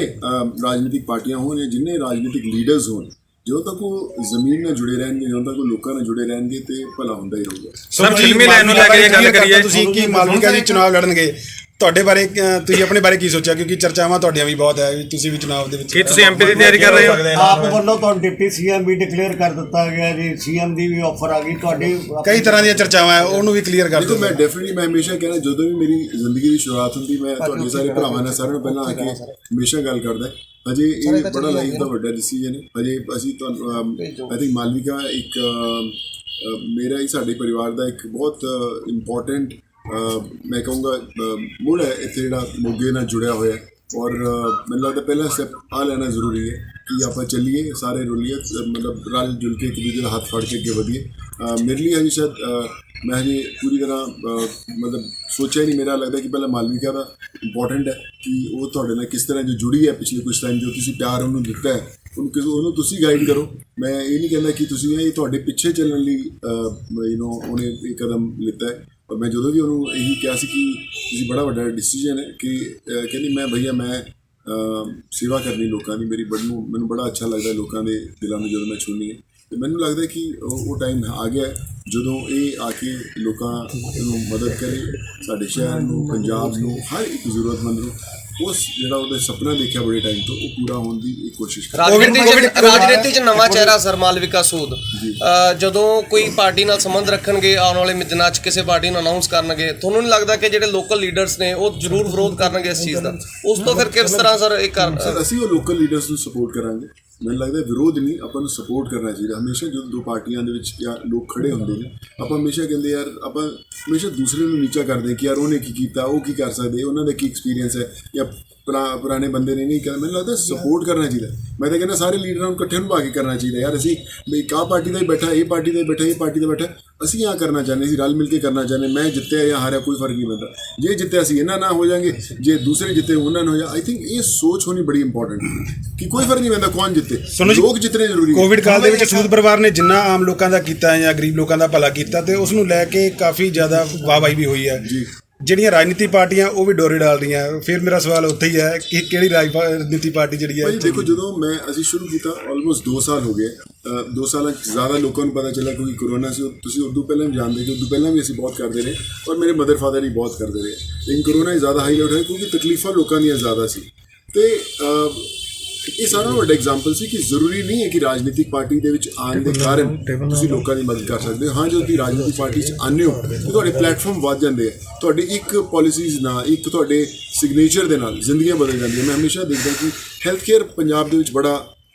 ਰਾਜਨੀਤਿਕ ਪਾਰਟੀਆਂ ਹੋਣ ਜਾਂ ਜਿੰਨੇ ਰਾਜਨੀਤਿਕ ਲੀਡਰਸ ਹੋਣ, ਜਦੋਂ ਤੱਕ ਉਹ ਜ਼ਮੀਨ ਨਾਲ ਜੁੜੇ ਰਹਿਣਗੇ, ਜਦੋਂ ਤੱਕ ਉਹ ਲੋਕਾਂ ਨਾਲ ਜੁੜੇ ਰਹਿਣਗੇ ਤੇ ਭਲਾ ਹੁੰਦਾ ਹੀ ਰਹੂਗਾ। ਸਰ ਫਿਲਮੀ ਲਾਈਨ ਨੂੰ ਲੈ ਕੇ ਗੱਲ ਕਰੀਏ, ਤੁਸੀਂ ਕੀ ਮਾਲਵਿਕਾ ਜੀ ਚੁਣਾਵ ਲੜਨਗੇ, ਤੁਹਾਡੇ ਬਾਰੇ ਤੁਸੀਂ ਆਪਣੇ ਬਾਰੇ ਕੀ ਸੋਚਿਆ? ਕਿਉਂਕਿ ਚਰਚਾਵਾਂ ਤੁਹਾਡੀਆਂ ਵੀ ਬਹੁਤ ਹੈ, ਤੁਸੀਂ ਵੀ ਚੁਣਾਵ ਦੇ ਵਿੱਚ ਕੀ ਤੁਸੀਂ ਐਮਪੀ ਦੀ ਤਿਆਰੀ ਕਰ ਰਹੇ ਹੋ? ਆਪ ਵੱਲੋਂ ਤੁਹਾਨੂੰ ਡਿਪਟੀ ਸੀਐਮ ਵੀ ਡਿਕਲੇਅਰ ਕਰ ਦਿੱਤਾ ਗਿਆ ਜੀ, ਸੀਐਮ ਦੀ ਵੀ ਆਫਰ ਆ ਗਈ ਤੁਹਾਡੀ। ਕਈ ਤਰ੍ਹਾਂ ਦੀਆਂ ਚਰਚਾਵਾਂ ਹੈ, ਉਹਨੂੰ ਵੀ ਕਲੀਅਰ ਕਰ ਦਿਓ। ਮੈਂ ਡੈਫੀਨਿਟਲੀ ਮੈਂ ਹਮੇਸ਼ਾ ਕਹਿਣਾ, ਜਦੋਂ ਵੀ ਮੇਰੀ ਜ਼ਿੰਦਗੀ ਦੀ ਸ਼ੁਰੂਆਤ ਹੁੰਦੀ ਮੈਂ ਤੁਹਾਡੇ ਸਾਰੇ ਭਰਾਵਾਂ ਨਾਲ ਸਾਰਿਆਂ ਨੂੰ ਪਹਿਲਾਂ ਆ ਕੇ ਹਮੇਸ਼ਾ ਗੱਲ ਕਰਦਾ। ਅਜੇ ਇਹ ਬੜਾ ਲਾਈਫ ਦਾ ਵੱਡਾ ਡਿਸੀਜਨ ਹੈ। ਅਜੇ ਅਸੀਂ ਤੁਹਾਨੂੰ ਆਈ ਥਿੰਕ ਮਾਲਵਿਕਾ ਇੱਕ ਮੇਰਾ ਹੀ ਸਾਡੇ ਪਰਿਵਾਰ ਦਾ ਇੱਕ ਬਹੁਤ ਇੰਪੋਰਟੈਂਟ ਮੈਂ ਕਹੂੰਗਾ ਮੁੱਢ ਹੈ ਇੱਥੇ ਜਿਹੜਾ ਮੋਗੇ ਨਾਲ ਜੁੜਿਆ ਹੋਇਆ। ਔਰ ਮੈਨੂੰ ਲੱਗਦਾ ਪਹਿਲਾ ਸਟੈਪ ਆ ਲੈਣਾ ਜ਼ਰੂਰੀ ਹੈ ਕਿ ਆਪਾਂ ਚੱਲੀਏ, ਸਾਰੇ ਰੁਲੀਏ, ਮਤਲਬ ਰਲ ਜੁਲ ਕੇ ਇੱਕ ਦੂਜੇ ਦਾ ਹੱਥ ਫੜ ਕੇ ਅੱਗੇ ਵਧੀਏ। ਮੇਰੇ ਲਈ ਹਜੇ ਸ਼ਾਇਦ ਮੈਂ ਹਜੇ ਪੂਰੀ ਤਰ੍ਹਾਂ ਮਤਲਬ ਸੋਚਿਆ ਨਹੀਂ। ਮੇਰਾ ਲੱਗਦਾ ਕਿ ਪਹਿਲਾਂ ਮਾਲਵਿਕਾ ਦਾ ਇੰਪੋਰਟੈਂਟ ਹੈ ਕਿ ਉਹ ਤੁਹਾਡੇ ਨਾਲ ਕਿਸ ਤਰ੍ਹਾਂ ਜੋ ਜੁੜੀ ਹੈ ਪਿਛਲੇ ਕੁਝ ਟਾਈਮ, ਜੋ ਤੁਸੀਂ ਪਿਆਰ ਉਹਨੂੰ ਦਿੱਤਾ ਹੈ, ਉਹਨੂੰ ਤੁਸੀਂ ਗਾਈਡ ਕਰੋ। ਮੈਂ ਇਹ ਨਹੀਂ ਕਹਿੰਦਾ ਕਿ ਤੁਸੀਂ ਇਹ ਤੁਹਾਡੇ ਪਿੱਛੇ ਚੱਲਣ ਲਈ ਉਹਨੇ ਇਹ ਕਦਮ ਲਿੱਤਾ ਹੈ। ਔਰ ਮੈਂ ਜਦੋਂ ਵੀ ਉਹਨੂੰ ਇਹੀ ਕਿਹਾ ਸੀ ਕਿ ਤੁਸੀਂ ਬੜਾ ਵੱਡਾ ਡਿਸੀਜਨ ਹੈ ਕਿ ਕਹਿੰਦੀ ਮੈਂ ਭਈਆ ਮੈਂ ਸੇਵਾ ਕਰਨੀ ਲੋਕਾਂ ਦੀ, ਮੈਨੂੰ ਬੜਾ ਅੱਛਾ ਲੱਗਦਾ ਲੋਕਾਂ ਦੇ ਦਿਲਾਂ ਨੂੰ ਜਦੋਂ ਮੈਂ ਛੂਹਣੀ ਹੈ। ਅਤੇ ਮੈਨੂੰ ਲੱਗਦਾ ਕਿ ਉਹ ਟਾਈਮ ਆ ਗਿਆ ਜਦੋਂ ਇਹ ਆ ਕੇ ਲੋਕਾਂ ਨੂੰ ਮਦਦ ਕਰੇ, ਸਾਡੇ ਸ਼ਹਿਰ ਨੂੰ, ਪੰਜਾਬ ਨੂੰ, ਹਰ ਇੱਕ ਜ਼ਰੂਰਤਮੰਦ ਨੂੰ ਉਸ ਜਿਹੜਾ ਉਹਦੇ ਸੁਪਨਾ ਦੇਖਿਆ ਬੜੇ ਟਾਈਮ ਤੋਂ ਉਹ ਪੂਰਾ ਹੋਣ ਦੀ ਇੱਕ ਕੋਸ਼ਿਸ਼ ਕਰ ਰਾਜਨੀਤੀ 'ਚ ਨਵਾਂ ਚਿਹਰਾ ਸਰ ਮਾਲਵਿਕਾ ਸੂਦ ਜਦੋਂ ਕੋਈ ਪਾਰਟੀ ਨਾਲ ਸੰਬੰਧ ਰੱਖਣਗੇ ਆਉਣ ਵਾਲੇ ਦਿਨਾਂ 'ਚ ਕਿਸੇ ਪਾਰਟੀ ਨੂੰ ਅਨਾਉਂਸ ਕਰਨਗੇ, ਤੁਹਾਨੂੰ ਨਹੀਂ ਲੱਗਦਾ ਕਿ ਜਿਹੜੇ ਲੋਕਲ ਲੀਡਰਸ ਨੇ ਉਹ ਜ਼ਰੂਰ ਵਿਰੋਧ ਕਰਨਗੇ ਇਸ ਚੀਜ਼ ਦਾ? ਉਸ ਤੋਂ ਫਿਰ ਕਿਸ ਤਰ੍ਹਾਂ ਸਰ ਇਹ ਸਰ ਅਸੀਂ ਉਹ ਲੋਕਲ ਲੀਡਰਸ ਨੂੰ ਸਪੋਰਟ ਕਰਾਂਗੇ। ਮੈਨੂੰ ਲੱਗਦਾ ਵਿਰੋਧ ਨਹੀਂ, ਆਪਾਂ ਨੂੰ ਸਪੋਰਟ ਕਰਨਾ ਚਾਹੀਦਾ। ਹਮੇਸ਼ਾ ਜਦੋਂ ਦੋ ਪਾਰਟੀਆਂ ਦੇ ਵਿੱਚ ਜਾਂ ਲੋਕ ਖੜੇ ਹੁੰਦੇ ਨੇ, ਆਪਾਂ ਹਮੇਸ਼ਾ ਕਹਿੰਦੇ ਯਾਰ, ਆਪਾਂ ਹਮੇਸ਼ਾ ਦੂਸਰੇ ਨੂੰ ਨੀਚਾ ਕਰਦੇ ਕਿ ਯਾਰ ਉਹਨੇ ਕੀ ਕੀਤਾ, ਉਹ ਕੀ ਕਰ ਸਕਦੇ, ਉਹਨਾਂ ਦਾ ਕੀ ਐਕਸਪੀਰੀਅੰਸ ਹੈ, ਜਾਂ ਪੁਰਾਣੇ ਬੰਦੇ ਨੇ ਨਹੀਂ ਕਰਨਾ। ਮੈਨੂੰ ਲੱਗਦਾ ਸਪੋਰਟ ਕਰਨਾ ਚਾਹੀਦਾ। ਮੈਂ ਤਾਂ ਕਹਿੰਦਾ ਸਾਰੇ ਲੀਡਰਾਂ ਨੂੰ ਇਕੱਠੇ ਨੂੰ ਪਾ ਕੇ ਕਰਨਾ ਚਾਹੀਦਾ। ਯਾਰ ਅਸੀਂ ਵੀ ਆਹ ਪਾਰਟੀ ਦਾ ਹੀ ਬੈਠਾ, ਇਹ ਪਾਰਟੀ ਦਾ ਹੀ ਬੈਠਾ, ਇਹ ਪਾਰਟੀ ਦਾ ਬੈਠਾ, ਅਸੀਂ ਆਹ ਕਰਨਾ ਚਾਹੁੰਦੇ, ਅਸੀਂ ਰਲ ਮਿਲ ਕੇ ਕਰਨਾ ਚਾਹੁੰਦੇ। ਮੈਂ ਜਿੱਤਿਆ ਜਾਂ ਹਾਰਿਆ ਕੋਈ ਫਰਕ ਨਹੀਂ ਪੈਂਦਾ। ਜੇ ਜਿੱਤਿਆ ਅਸੀਂ ਇਹਨਾਂ ਨਾਲ ਹੋ ਜਾਵਾਂਗੇ, ਜੇ ਦੂਸਰੇ ਜਿੱਤੇ ਉਹਨਾਂ ਨਾਲ ਹੋ ਜਾ। ਆਈ ਥਿੰਕ ਇਹ ਸੋਚ ਹੋਣੀ ਬੜੀ ਇੰਪੋਰਟੈਂਟ ਹੈ ਕਿ ਕੋਈ ਫਰਕ ਨਹੀਂ ਪੈਂਦਾ ਕੌਣ ਜਿੱਤੇ, ਲੋਕ ਜਿੱਤਣੇ ਜ਼ਰੂਰੀ ਹੈ। ਕੋਵਿਡ ਕਾਲ ਦੇ ਵਿੱਚ ਸੂਦ ਪਰਿਵਾਰ ਨੇ ਜਿੰਨਾ ਆਮ ਲੋਕਾਂ ਦਾ ਕੀਤਾ ਜਾਂ ਗਰੀਬ ਲੋਕਾਂ ਦਾ ਭਲਾ ਕੀਤਾ, ਤੇ ਉਸ ਨੂੰ ਲੈ ਕੇ ਕਾਫੀ ਜ਼ਿਆਦਾ ਵਾਹਵਾਹੀ ਵੀ ਹੋਈ ਹੈ। ਜਿਹੜੀਆਂ ਰਾਜਨੀਤੀ ਪਾਰਟੀਆਂ ਉਹ ਵੀ ਡੋਰੇ ਡਾਲ ਰਹੀਆਂ। ਫਿਰ ਮੇਰਾ ਸਵਾਲ ਉੱਥੇ ਹੀ ਹੈ ਕਿ ਕਿਹੜੀ ਰਾਜਨੀਤੀ ਪਾਰਟੀ ਜਿਹੜੀ ਹੈ? ਦੇਖੋ, ਜਦੋਂ ਅਸੀਂ ਸ਼ੁਰੂ ਕੀਤਾ ਆਲਮੋਸਟ 2 ਸਾਲ ਹੋ ਗਏ। 2 ਸਾਲਾਂ 'ਚ ਜ਼ਿਆਦਾ ਲੋਕਾਂ ਨੂੰ ਪਤਾ ਚੱਲਿਆ ਕਿਉਂਕਿ ਕੋਰੋਨਾ ਸੀ। ਤੁਸੀਂ ਉਦੋਂ ਪਹਿਲਾਂ ਵੀ ਜਾਣਦੇ ਕਿ ਉਦੋਂ ਪਹਿਲਾਂ ਵੀ ਅਸੀਂ ਬਹੁਤ ਕਰਦੇ ਰਹੇ, ਔਰ ਮੇਰੇ ਮਦਰ ਫਾਦਰ ਵੀ ਬਹੁਤ ਕਰਦੇ ਰਹੇ। ਲੇਕਿਨ ਕੋਰੋਨਾ ਹੀ ਜ਼ਿਆਦਾ ਹਾਈਲਾਈਟ ਹੋਇਆ ਕਿਉਂਕਿ ਤਕਲੀਫਾਂ ਲੋਕਾਂ ਦੀਆਂ ਜ਼ਿਆਦਾ ਸੀ। ਅਤੇ ਇਹ ਸਾਰਾ ਵੱਡਾ ਐਗਜ਼ਾਮਪਲ ਸੀ ਕਿ ਜ਼ਰੂਰੀ ਨਹੀਂ ਹੈ ਕਿ ਰਾਜਨੀਤਿਕ ਪਾਰਟੀ ਦੇ ਵਿੱਚ ਆਉਣ ਦੇ ਕਾਰਨ ਤੁਸੀਂ ਲੋਕਾਂ ਦੀ ਮਦਦ ਕਰ ਸਕਦੇ ਹੋ। ਹਾਂ, ਜਦੋਂ ਤੁਸੀਂ ਰਾਜਨੀਤਿਕ ਪਾਰਟੀ 'ਚ ਆਉਂਦੇ ਹੋ ਤਾਂ ਤੁਹਾਡੇ ਪਲੇਟਫਾਰਮ ਵੱਧ ਜਾਂਦੇ ਆ। ਤੁਹਾਡੀ ਇੱਕ ਪਾਲਿਸੀਜ਼ ਨਾਲ, ਇੱਕ ਤੁਹਾਡੇ ਸਿਗਨੇਚਰ ਦੇ ਨਾਲ ਜ਼ਿੰਦਗੀਆਂ ਬਦਲ ਜਾਂਦੀਆਂ। ਮੈਂ ਹਮੇਸ਼ਾ ਦੇਖਦਾ ਕਿ ਹੈਲਥ ਕੇਅਰ ਪੰਜਾਬ ਦੇ ਵਿੱਚ ਬੜਾ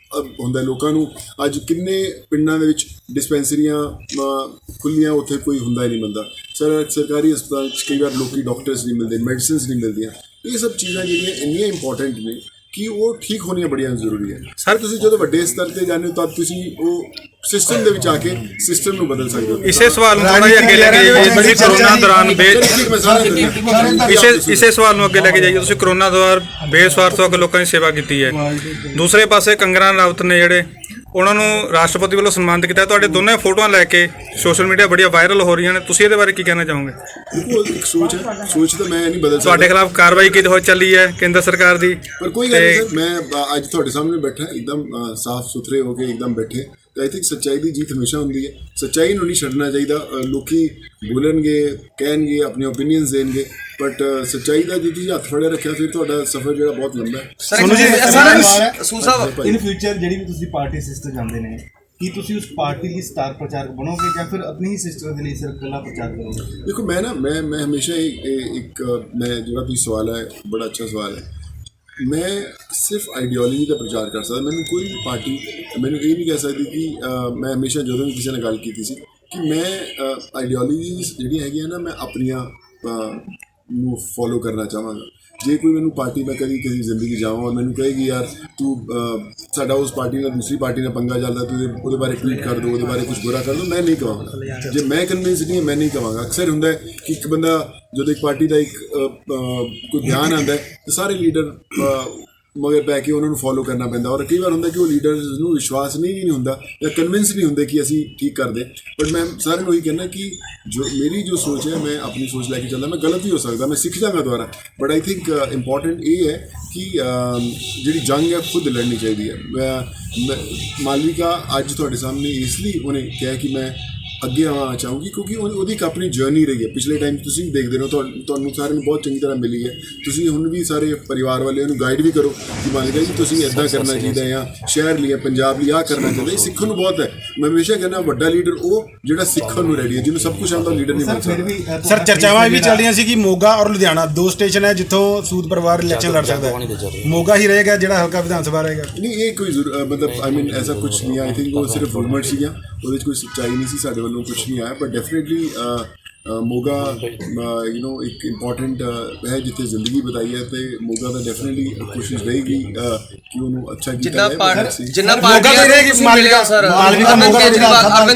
ਹੁੰਦਾ। ਲੋਕਾਂ ਨੂੰ ਅੱਜ ਕਿੰਨੇ ਪਿੰਡਾਂ ਦੇ ਵਿੱਚ ਡਿਸਪੈਂਸਰੀਆਂ ਖੁੱਲ੍ਹੀਆਂ, ਉੱਥੇ ਕੋਈ ਹੁੰਦਾ ਹੀ ਨਹੀਂ ਬੰਦਾ। ਸਰਕਾਰੀ ਹਸਪਤਾਲ 'ਚ ਕਈ ਵਾਰ ਲੋਕੀ ਡਾਕਟਰਸ ਨਹੀਂ ਮਿਲਦੇ, ਮੈਡੀਸਿਨਸ ਨਹੀਂ ਮਿਲਦੀਆਂ। ਇਹ ਸਭ ਚੀਜ਼ਾਂ ਜਿਹੜੀਆਂ ਇੰਨੀਆਂ ਇੰਪੋਰਟੈਂਟ ਨੇ ਕਿ ਉਹ ਠੀਕ ਹੋਣੀਆਂ ਬੜੀਆਂ ਜ਼ਰੂਰੀ ਹੈ। ਸਰ ਤੁਸੀਂ ਜਦੋਂ ਵੱਡੇ ਸਤਰ ਤੇ ਜਾਂਦੇ ਹੋ ਤਾਂ ਤੁਸੀਂ ਉਹ ਸਿਸਟਮ ਦੇ ਵਿੱਚ ਆ ਕੇ ਸਿਸਟਮ ਨੂੰ ਬਦਲ ਸਕਦੇ ਹੋ। ਇਸੇ ਸਵਾਲ ਨੂੰ ਥੋੜਾ ਜਿਹਾ ਅੱਗੇ ਲੈ ਕੇ ਜਾਈਏ। ਤੁਸੀਂ ਕਰੋਨਾ ਦੌਰਾਨ ਇਸੇ ਸਵਾਲ ਨੂੰ ਅੱਗੇ ਲੈ ਕੇ ਜਾਈਏ। ਤੁਸੀਂ ਕਰੋਨਾ ਦੌਰਾਨ ਬੇਸਵਾਰਥ ਹੋ ਕੇ ਲੋਕਾਂ ਦੀ ਸੇਵਾ ਕੀਤੀ ਹੈ। ਦੂਸਰੇ ਪਾਸੇ ਕੰਗਨਾ ਰਣਾਵਤ ਨੇ ਜਿਹੜੇ ਉਹਨਾਂ ਨੂੰ ਰਾਸ਼ਟਰਪਤੀ ਵੱਲੋਂ ਸਨਮਾਨਿਤ ਕੀਤਾ। ਤੁਹਾਡੇ ਦੋਨੇ ਫੋਟੋਆਂ ਲੈ ਕੇ ਸੋਸ਼ਲ ਮੀਡੀਆ ਬੜੀਆਂ ਵਾਇਰਲ ਹੋ ਰਹੀਆਂ ਨੇ, ਤੁਸੀਂ ਇਹਦੇ ਬਾਰੇ ਕੀ ਕਹਿਣਾ ਚਾਹੋਗੇ? ਦੇਖੋ, ਇੱਕ ਸੋਚ ਹੈ, ਸੋਚ ਤਾਂ ਮੈਂ ਨਹੀਂ ਬਦਲ ਸਕਦਾ। ਤੁਹਾਡੇ ਖਿਲਾਫ ਕਾਰਵਾਈ ਕੀਤੀ ਹੋ ਚੱਲੀ ਹੈ ਕੇਂਦਰ ਸਰਕਾਰ ਦੀ, ਪਰ ਕੋਈ ਗੱਲ ਨਹੀਂ ਸਰ। ਮੈਂ ਅੱਜ ਤੁਹਾਡੇ ਸਾਹਮਣੇ ਬੈਠਾ, ਇੱਕਦਮ ਸਾਫ਼ ਸੁਥਰੇ ਹੋ ਕੇ ਇੱਕਦਮ ਬੈਠੇ। ਆਈ ਥਿੰਕ ਸੱਚਾਈ ਦੀ ਜੀਤ ਹਮੇਸ਼ਾ ਹੁੰਦੀ ਹੈ। ਸੱਚਾਈ ਨੂੰ ਨਹੀਂ ਛੱਡਣਾ ਚਾਹੀਦਾ। ਲੋਕੀ ਬੋਲਣਗੇ, ਕਹਿਣਗੇ, ਆਪਣੇ ਓਪੀਨੀਅਨਸ ਦੇਣਗੇ, ਬਟ ਸੱਚਾਈ ਦਾ ਜੇ ਤੁਸੀਂ ਹੱਥ ਫੜਿਆ ਰੱਖਿਆ ਫਿਰ ਤੁਹਾਡਾ ਸਫ਼ਰ ਜਿਹੜਾ ਬਹੁਤ ਲੰਬਾ ਹੈ। ਇਨ ਫਿਊਚਰ ਜਿਹੜੀ ਵੀ ਤੁਸੀਂ ਪਾਰਟੀ ਸਿਸਟਰ ਜਾਂਦੇ ਨੇ, ਕੀ ਤੁਸੀਂ ਉਸ ਪਾਰਟੀ ਦੀ ਸਟਾਰ ਪ੍ਰਚਾਰਕ ਬਣੋਗੇ ਜਾਂ ਫਿਰ ਆਪਣੀ ਹੀ ਸਿਸਟਰ ਦੇ ਲਈ ਸਿਰਫ ਇਕੱਲਾ ਪ੍ਰਚਾਰ ਕਰੋਗੇ? ਦੇਖੋ, ਮੈਂ ਹਮੇਸ਼ਾ ਮੈਂ ਜਿਹੜਾ ਤੁਸੀਂ ਸਵਾਲ ਹੈ ਬੜਾ ਅੱਛਾ ਸਵਾਲ ਹੈ। ਮੈਂ ਸਿਰਫ ਆਈਡੀਓਲੋਜੀ ਦਾ ਪ੍ਰਚਾਰ ਕਰ ਸਕਦਾ। ਮੈਨੂੰ ਕੋਈ ਵੀ ਪਾਰਟੀ ਮੈਨੂੰ ਇਹ ਨਹੀਂ ਕਹਿ ਸਕਦੀ ਕਿ ਮੈਂ ਹਮੇਸ਼ਾ ਜਦੋਂ ਵੀ ਕਿਸੇ ਨਾਲ ਗੱਲ ਕੀਤੀ ਸੀ ਕਿ ਮੈਂ ਆਈਡੀਓਲੋਜੀ ਜਿਹੜੀਆਂ ਹੈਗੀਆਂ ਨਾ, ਮੈਂ ਆਪਣੀਆਂ ਨੂੰ ਫੋਲੋ ਕਰਨਾ ਚਾਹਾਂਗਾ। ਜੇ ਕੋਈ ਮੈਨੂੰ ਪਾਰਟੀ ਮੈਂ ਕਦੀ ਕਿਸੇ ਜ਼ਿੰਦਗੀ ਜਾਵਾਂ ਔਰ ਮੈਨੂੰ ਕਹੇਗੀ ਯਾਰ ਤੂੰ ਸਾਡਾ ਉਸ ਪਾਰਟੀ ਨਾਲ ਦੂਸਰੀ ਪਾਰਟੀ ਨਾਲ ਪੰਗਾ ਚੱਲਦਾ, ਤੂੰ ਉਹਦੇ ਬਾਰੇ ਟਵੀਟ ਕਰ ਦੋ, ਉਹਦੇ ਬਾਰੇ ਕੁਝ ਬੁਰਾ ਕਰ ਦੋ, ਮੈਂ ਨਹੀਂ ਕਹਾਂਗਾ। ਜੇ ਮੈਂ ਕਨਵਿੰਸ ਨਹੀਂ ਮੈਂ ਨਹੀਂ ਕਹਾਂਗਾ। ਅਕਸਰ ਹੁੰਦਾ ਹੈ ਕਿ ਇੱਕ ਬੰਦਾ ਜਦੋਂ ਇੱਕ ਪਾਰਟੀ ਦਾ ਇੱਕ ਕੋਈ ਬਿਆਨ ਆਉਂਦਾ ਹੈ ਤਾਂ ਸਾਰੇ ਲੀਡਰ ਮਗਰ ਪੈ ਕੇ ਉਹਨਾਂ ਨੂੰ ਫੋਲੋ ਕਰਨਾ ਪੈਂਦਾ। ਔਰ ਕਈ ਵਾਰ ਹੁੰਦਾ ਕਿ ਉਹ ਲੀਡਰਸ ਨੂੰ ਵਿਸ਼ਵਾਸ ਨਹੀਂ ਹੁੰਦਾ ਜਾਂ ਕਨਵਿੰਸ ਨਹੀਂ ਹੁੰਦੇ ਕਿ ਅਸੀਂ ਠੀਕ ਕਰਦੇ। ਬਟ ਮੈਂ ਸਾਰਿਆਂ ਨੂੰ ਇਹੀ ਕਹਿੰਦਾ ਕਿ ਜੋ ਮੇਰੀ ਜੋ ਸੋਚ ਹੈ, ਮੈਂ ਆਪਣੀ ਸੋਚ ਲੈ ਕੇ ਚੱਲਦਾ। ਮੈਂ ਗਲਤ ਵੀ ਹੋ ਸਕਦਾ, ਮੈਂ ਸਿੱਖ ਜਾਵਾਂਗਾ ਦੁਬਾਰਾ, ਬਟ ਆਈ ਥਿੰਕ ਇੰਪੋਰਟੈਂਟ ਇਹ ਹੈ ਕਿ ਜਿਹੜੀ ਜੰਗ ਹੈ ਖੁਦ ਲੜਨੀ ਚਾਹੀਦੀ ਹੈ। ਮਾਲਵਿਕਾ ਅੱਜ ਤੁਹਾਡੇ ਸਾਹਮਣੇ ਇਸ ਲਈ ਉਹਨੇ ਕਿਹਾ ਕਿ ਮੈਂ ਅੱਗੇ ਆਉਣਾ ਚਾਹੂੰਗੀ ਕਿਉਂਕਿ ਉਹਦੀ ਇੱਕ ਆਪਣੀ ਜਰਨੀ ਰਹੀ ਹੈ। ਪਿਛਲੇ ਟਾਈਮ ਤੁਸੀਂ ਵੀ ਦੇਖਦੇ ਰਹੋ, ਤੁਹਾਨੂੰ ਸਾਰਿਆਂ ਨੂੰ ਬਹੁਤ ਚੰਗੀ ਤਰ੍ਹਾਂ ਮਿਲੀ ਹੈ। ਤੁਸੀਂ ਹੁਣ ਵੀ ਸਾਰੇ ਪਰਿਵਾਰ ਵਾਲਿਆਂ ਨੂੰ ਗਾਈਡ ਵੀ ਕਰੋ ਕਿ ਮਾਲਵਿਕਾ ਜੀ ਤੁਸੀਂ ਇੱਦਾਂ ਕਰਨਾ ਚਾਹੀਦਾ ਜਾਂ ਸ਼ਹਿਰ ਲਈ ਪੰਜਾਬ ਲਈ ਆਹ ਕਰਨਾ ਚਾਹੀਦਾ। ਇਹ ਸਿੱਖਣ ਨੂੰ ਬਹੁਤ ਹੈ। ਮੈਂ ਹਮੇਸ਼ਾ ਕਹਿੰਦਾ ਵੱਡਾ ਲੀਡਰ ਉਹ ਜਿਹੜਾ ਸਿੱਖਣ ਨੂੰ ਰੈਡੀ ਹੈ, ਜਿਹਨੂੰ ਸਭ ਕੁਝ ਆਉਂਦਾ ਲੀਡਰ ਨਹੀਂ ਬਣ ਸਕਦਾ। ਸਰ ਚਰਚਾਵਾਂ ਵੀ ਚੱਲ ਰਹੀਆਂ ਸੀ ਕਿ ਮੋਗਾ ਔਰ ਲੁਧਿਆਣਾ 2 ਸਟੇਸ਼ਨ ਹੈ ਜਿੱਥੋਂ ਸੂਦ ਪਰਿਵਾਰ ਇਲੈਕਸ਼ਨ ਲੜ ਸਕਦਾ ਹੈ। ਮੋਗਾ ਹੀ ਰਹੇਗਾ ਜਿਹੜਾ ਹਲਕਾ ਵਿਧਾਨ ਸਭਾ ਰਹੇਗਾ? ਨਹੀਂ, ਇਹ ਕੋਈ ਮਤਲਬ ਆਈ ਮੀਨ ਐਸਾ ਕੁਝ ਨਹੀਂ ਹੈ। ਆਈ ਥਿੰਕ ਉਹ ਸਿਰਫ ਰੂਮਰ ਸੀਗਾ, ਉਹਦੇ ਵਿੱਚ ਕੋਈ ਸੱਚਾਈ ਨਹੀਂ ਸੀ। ਸਾਡੇ ਵੱਲੋਂ ਕੁਝ ਨਹੀਂ ਆਇਆ, ਬਟ ਡੈਫੀਨੇਟਲੀ ਮੋਗਾ ਇੱਕ ਇੰਪੋਰਟੈਂਟ ਹੈ ਜਿੱਥੇ ਜ਼ਿੰਦਗੀ ਬਿਤਾਈ ਹੈ, ਤੇ ਮੋਗਾ ਦਾ ਡੈਫੀਨੇਟਲੀ ਕੋਸ਼ਿਸ਼ ਰਹੇਗੀ ਕਿ ਉਹਨੂੰ ਅੱਛਾ ਕੀਤਾ ਜਾਏ। ਜਿੰਨਾ ਪਾਰਟੀਆਂ ਨੂੰ ਮਿਲੇ ਹੋ ਸਰ, ਅਰਵਿੰਦ